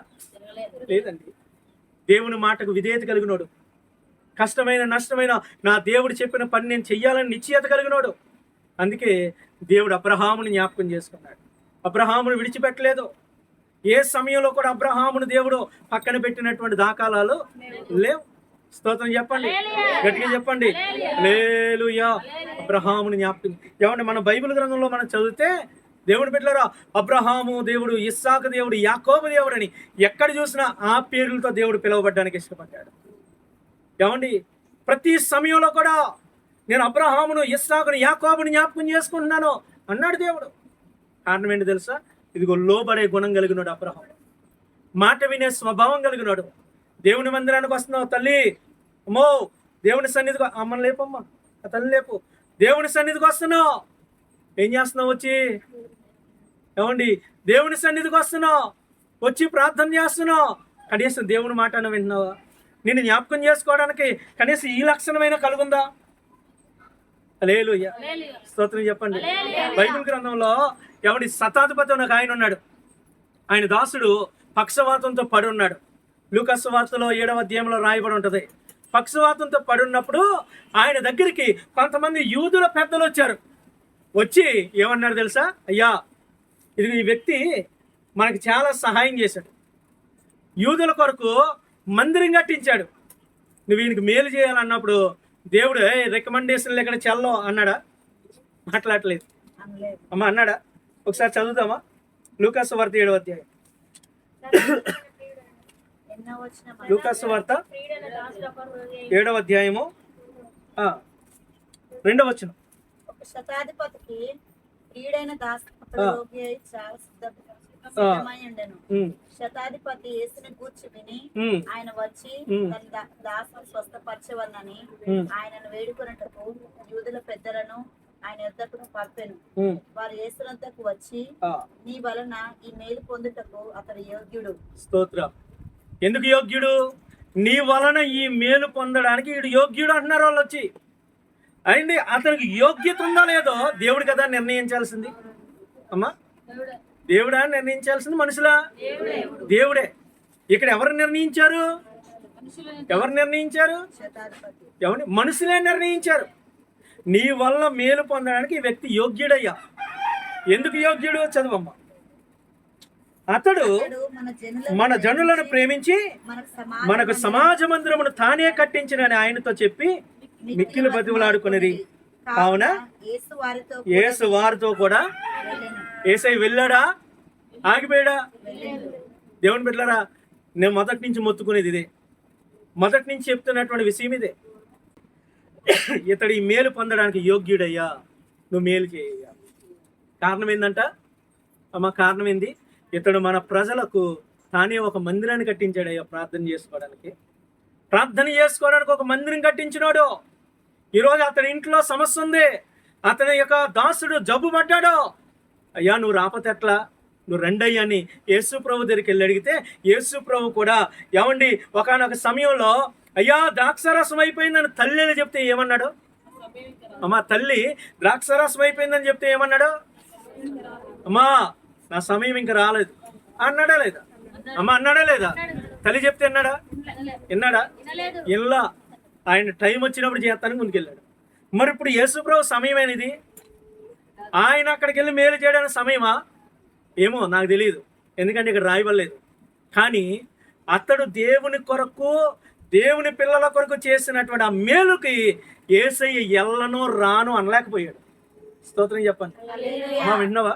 S1: లేదండి. దేవుని మాటకు విధేయత కలిగినోడు, కష్టమైన నష్టమైన నా దేవుడు చెప్పిన పని నేను చెయ్యాలని నిశ్చయత కలిగినోడు. అందుకే దేవుడు అబ్రహాముని జ్ఞాపకం చేసుకున్నాడు, అబ్రహామును విడిచిపెట్టలేదు. ఏ సమయంలో కూడా అబ్రహామును దేవుడు పక్కన పెట్టినటువంటి దాఖలాలు లేవు. స్తోత్రం చెప్పండి, గట్టిగా చెప్పండి. హల్లెలూయా. అబ్రహాముని జ్ఞాపకం. ఏమంటే మన బైబిల్ గ్రంథంలో మనం చదివితే దేవుని బిడ్డలారా, అబ్రహాము దేవుడు, ఇస్సాకు దేవుడు, యాకోబు దేవుడు అని ఎక్కడ చూసినా ఆ పేర్లతో దేవుడు పిలువబడ్డానికి ఇష్టపడ్డాడు. ఏమండి, ప్రతి సమయంలో కూడా నేను అబ్రహామును, ఇస్సాకును, యాకోబుని జ్ఞాపకం చేసుకుంటున్నాను అన్నాడు దేవుడు. కారణం ఏంటి తెలుసా? ఇదిగో లోబడే గుణం కలిగినాడు అబ్రహాము, మాట వినే స్వభావం కలిగినాడు. దేవుని మందిరానికి వస్తున్నావు తల్లి, అమ్మో దేవుని సన్నిధికి, అమ్మని లేపమ్మా, ఆ తల్లి లేపు, దేవుని సన్నిధికి వస్తున్నావు, ఏం చేస్తున్నావు వచ్చి? ఏమండి, దేవుని సన్నిధికి వస్తున్నావు, వచ్చి ప్రార్థన చేస్తున్నావు, కనీసం దేవుని మాట అన్న వింటున్నావా? నిన్ను జ్ఞాపకం చేసుకోవడానికి కనీసం ఈ లక్షణమైన కలుగుందా? హల్లెలూయా, స్తోత్రం చెప్పండి. బైబిల్ గ్రంథంలో ఎవడి శతాధిపతి ఒక ఆయన ఉన్నాడు, ఆయన దాసుడు పక్షవాతంతో పడి ఉన్నాడు. లూకాసు వార్తలో 7వ అధ్యాయంలో రాయబడి ఉంటుంది. పక్షవాతంతో పడి ఉన్నప్పుడు ఆయన దగ్గరికి కొంతమంది యూదుల పెద్దలు వచ్చారు. వచ్చి ఏమన్నారు తెలుసా? అయ్యా, ఇది ఈ వ్యక్తి మనకి చాలా సహాయం చేశాడు, యూదుల కొరకు మందిరం కట్టించాడు, నువ్వు ఈయనకి మేలు చేయాలన్నప్పుడు దేవుడు రికమెండేషన్లు ఎక్కడ చెల్లో అన్నాడా? మాట్లాడలేదు అమ్మా, అన్నాడా? ఒకసారి చదువుతామా? లూకాసు వార్త 7వ అధ్యాయం. లూకాసు వార్త 7వ అధ్యాయము 2వ వచనం.
S3: శతాధిపతికి ప్రియుడైన శతాధిపతి యేసుని గూర్చి విని ఆయన వచ్చి తన దాసును స్వస్థపరచవలనని ఆయనను వేడుకొనుటకు యూదుల పెద్దలను ఆయన యొద్దకు పంపెను. వారు యేసునంతకు వచ్చి, నీ వలన ఈ మేలు పొందుటకు అతడు యోగ్యుడు.
S1: స్తోత్రం. ఎందుకు యోగ్యుడు? నీ వలన ఈ మేలు పొందడానికి వీడు యోగ్యుడు అంటున్నారు వాళ్ళు వచ్చి. అండి, అతనికి యోగ్యత ఉందా లేదో దేవుడు కదా నిర్ణయించాల్సింది. అమ్మా, దేవుడా నిర్ణయించాల్సింది? మనుషులా? దేవుడే. ఇక్కడ ఎవరు నిర్ణయించారు? ఎవరు నిర్ణయించారు? ఎవరిని? మనుషులే నిర్ణయించారు. నీ వల్ల మేలు పొందడానికి ఈ వ్యక్తి యోగ్యుడయ్యా. ఎందుకు యోగ్యుడు? చదువమ్మా. అతడు మన జనులను ప్రేమించి మనకు సమాజ మందిరమును తానే కట్టించినని ఆయనతో చెప్పి మిక్కిలి బతిమలాడుకునేది. కావున యేసు వారితో కూడా, యేసయ్య వెళ్ళాడా? ఆగిపోయాడా? దేవుని బిడ్డలారా, నేను మొదటి నుంచి మొత్తుకునేది ఇదే, మొదటి నుంచి చెప్తున్నటువంటి విషయం ఇదే. ఇతడు ఈ మేలు పొందడానికి యోగ్యుడయ్యా, నువ్వు మేలు చేయ్యా. కారణం ఏందంట అమ్మ? కారణం ఏంది? ఇతడు మన ప్రజలకు తానే ఒక మందిరాన్ని కట్టించాడయ్యా. ప్రార్థన చేసుకోవడానికి ఒక మందిరం కట్టించినాడు. ఈరోజు అతని ఇంట్లో సమస్య ఉంది, అతని యొక్క దాసుడు జబ్బు పడ్డాడు. అయ్యా నువ్వు రాకపోతే ఎట్లా, నువ్వు రండయ్యా అని యేసు ప్రభు దగ్గరికి వెళ్ళి అడిగితే యేసు ప్రభు కూడా ఏమండి ఒకానొక సమయంలో అయ్యా ద్రాక్షారసం అయిపోయిందని తల్లి అని చెప్తే ఏమన్నాడు? అమ్మా, తల్లి ద్రాక్షారసం అయిపోయిందని చెప్తే ఏమన్నాడు? అమ్మా నా సమయం ఇంకా రాలేదు అన్నాడా లేదా? అమ్మ అన్నాడా లేదా? తల్లి చెప్తే అన్నాడా? విన్నాడా? ఇలా ఆయన టైం వచ్చినప్పుడు చేస్తానని ముందుకెళ్ళాడు. మరి ఇప్పుడు యేసుప్రభు సమయమేనిది, ఆయన అక్కడికి వెళ్ళి మేలు చేయడానికి సమయమా? ఏమో నాకు తెలియదు, ఎందుకంటే ఇక్కడ రాయబడలేదు. కానీ అతడు దేవుని కొరకు, దేవుని పిల్లల కొరకు చేసినటువంటి ఆ మేలుకి యేసయ్య ఎల్లను రాను అనలేకపోయాడు. స్తోత్రం చెప్పండి అమ్మా, విన్నావా?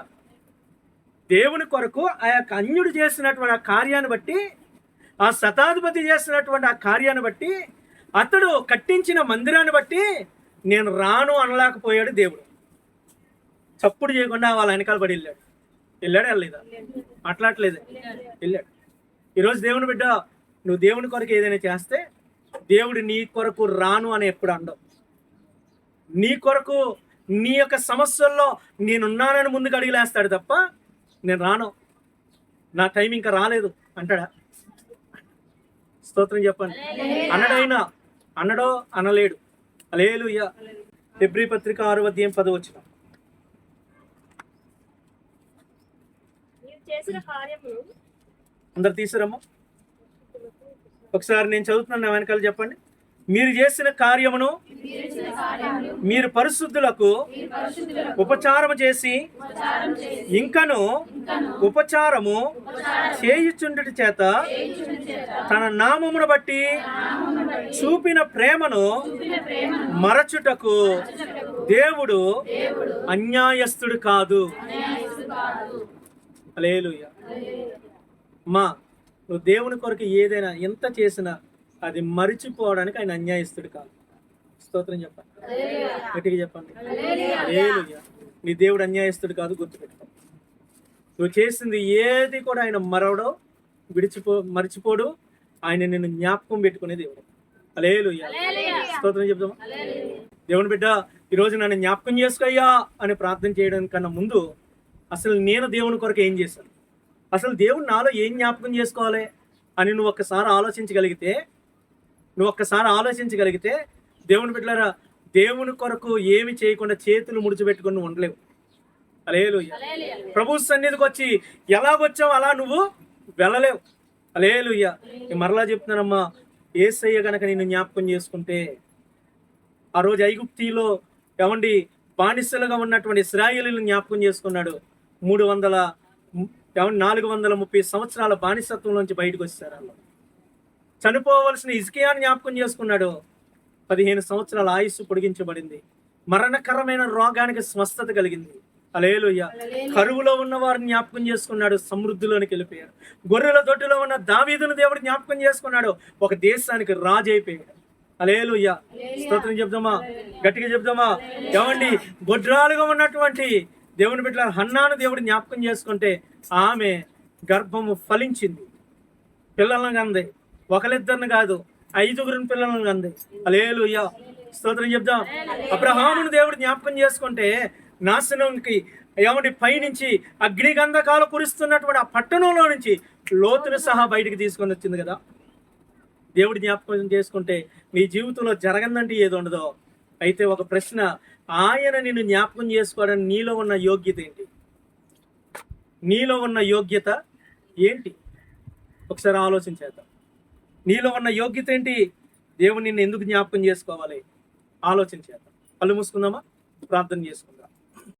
S1: దేవుని కొరకు ఆ యొక్క అన్యుడు చేసినటువంటి ఆ కార్యాన్ని బట్టి, ఆ శతాధిపతి చేసినటువంటి ఆ కార్యాన్ని బట్టి, అతడు కట్టించిన మందిరాన్ని బట్టి నేను రాను అనలేకపోయాడు దేవుడు. చప్పుడు చేయకుండా వాళ్ళ వెనకాల పడి వెళ్ళాడా వెళ్ళలేదా? మాట్లాడలేదు, వెళ్ళాడు. ఈరోజు దేవుని బిడ్డ, నువ్వు దేవుని కొరకు ఏదైనా చేస్తే దేవుడు నీ కొరకు రాను అని ఎప్పుడు అనడు. నీ కొరకు నీ యొక్క సమస్యల్లో నేనున్నానని ముందుకు అడిగిలేస్తాడు తప్ప నేను రాను, నా టైం ఇంకా రాలేదు అంటాడా? స్తోత్రం చెప్పండి. అన్నడైనా అన్నడో అనలేడు. హల్లెలూయా. హెబ్రీ పత్రిక 6:10 అందరు తీసిరమ్మా. ఒకసారి నేను చదువుతున్నాను, నా వెనకాల చెప్పండి. మీరు చేసిన కార్యమును మీరు పరిశుద్ధులకు ఉపచారము చేసి ఇంకను ఉపచారము చేయుచుండుట చేత తన నామమును బట్టి చూపిన ప్రేమను మరచుటకు దేవుడు అన్యాయస్తుడు కాదు. హల్లెలూయా. మా నువ్వు దేవుని కొరకు ఏదైనా ఎంత చేసినా అది మరిచిపోవడానికి ఆయన అన్యాయస్తుడు కాదు. స్తోత్రం చెప్పండి, గట్టిగా చెప్పండి. హల్లెలూయా. నీ దేవుడు అన్యాయస్తుడు కాదు, గుర్తుపెట్టుకో. నువ్వు చేసింది ఏది కూడా ఆయన మరవడో మరిచిపోడు. ఆయన నిన్ను జ్ఞాపకం పెట్టుకునే దేవుడు. హల్లెలూయా. స్తోత్రం చెప్దామా? దేవుని బిడ్డ, ఈరోజు నన్ను జ్ఞాపకం చేసుకోయ్యా అని ప్రార్థన చేయడం కన్నా ముందు అసలు నేను దేవుని కొరకు ఏం చేశాను, అసలు దేవుడు నాలో ఏం జ్ఞాపకం చేసుకోవాలి అని నువ్వు ఒక్కసారి ఆలోచించగలిగితే దేవుని బిడ్డలారా, దేవుని కొరకు ఏమి చేయకుండా చేతులు ముడిచిపెట్టుకుని నువ్వు ఉండలేవు. హల్లెలూయా. ప్రభు సన్నిధికి వచ్చి ఎలాగొచ్చావు అలా నువ్వు వెళ్ళలేవు. హల్లెలూయా. మరలా చెప్తున్నానమ్మా, యేసయ్య గనక నిన్ను జ్ఞాపకం చేసుకుంటే, ఆ రోజు ఐగుప్తిలో ఏమండి బానిసలుగా ఉన్నటువంటి ఇశ్రాయేలీయులను జ్ఞాపకం చేసుకున్నాడు. 430 సంవత్సరాల బానిసత్వంలోంచి బయటకు వచ్చారు. వాళ్ళు చనిపోవలసిన హిజ్కియాను జ్ఞాపకం చేసుకున్నాడు. 15 సంవత్సరాల ఆయుస్సు పొడిగించబడింది. మరణకరమైన రోగానికి స్వస్థత కలిగింది. హల్లెలూయా. కరువులో ఉన్న వారిని జ్ఞాపకం చేసుకున్నాడు, సమృద్ధిలోనికి వెళ్ళిపోయాడు. గొర్రెల దొడ్డిలో ఉన్న దావీదును దేవుడు జ్ఞాపకం చేసుకున్నాడు, ఒక దేశానికి రాజు అయిపోయాడు. హల్లెలూయా. స్తోత్రం చెప్దామా, గట్టిగా చెప్దామా? ఏమండి, గొడ్రాలుగా ఉన్నటువంటి దేవుని బిడ్డల హన్నాను దేవుడు జ్ఞాపకం చేసుకుంటే ఆమె గర్భము ఫలించింది, పిల్లలను కంది. ఒకరిద్దరిని కాదు, 5 పిల్లలను కంది. హల్లెలూయా. స్తోత్రం చెప్దాం. అబ్రహామును దేవుడు జ్ఞాపకం చేసుకుంటే నాశనంకి ఏమండి పైనుంచి అగ్నిగంధకాలు కురుస్తున్నటువంటి ఆ పట్టణంలో నుంచి లోతును సహా బయటికి తీసుకొని వచ్చింది కదా. దేవుడు జ్ఞాపకం చేసుకుంటే నీ జీవితంలో జరగందంటే ఏది ఉండదో. అయితే ఒక ప్రశ్న, ఆయన నిన్ను జ్ఞాపకం చేసుకోవడానికి నీలో ఉన్న యోగ్యత ఏంటి? నీలో ఉన్న యోగ్యత ఏంటి? ఒకసారి ఆలోచించేద్దాం. నీలో ఉన్న యోగ్యత ఏంటి? దేవుడు నిన్ను ఎందుకు జ్ఞాపకం చేసుకోవాలి? ఆలోచించేద్దాం. కళ్ళు మూసుకుందామా, ప్రార్థన చేసుకుందాం.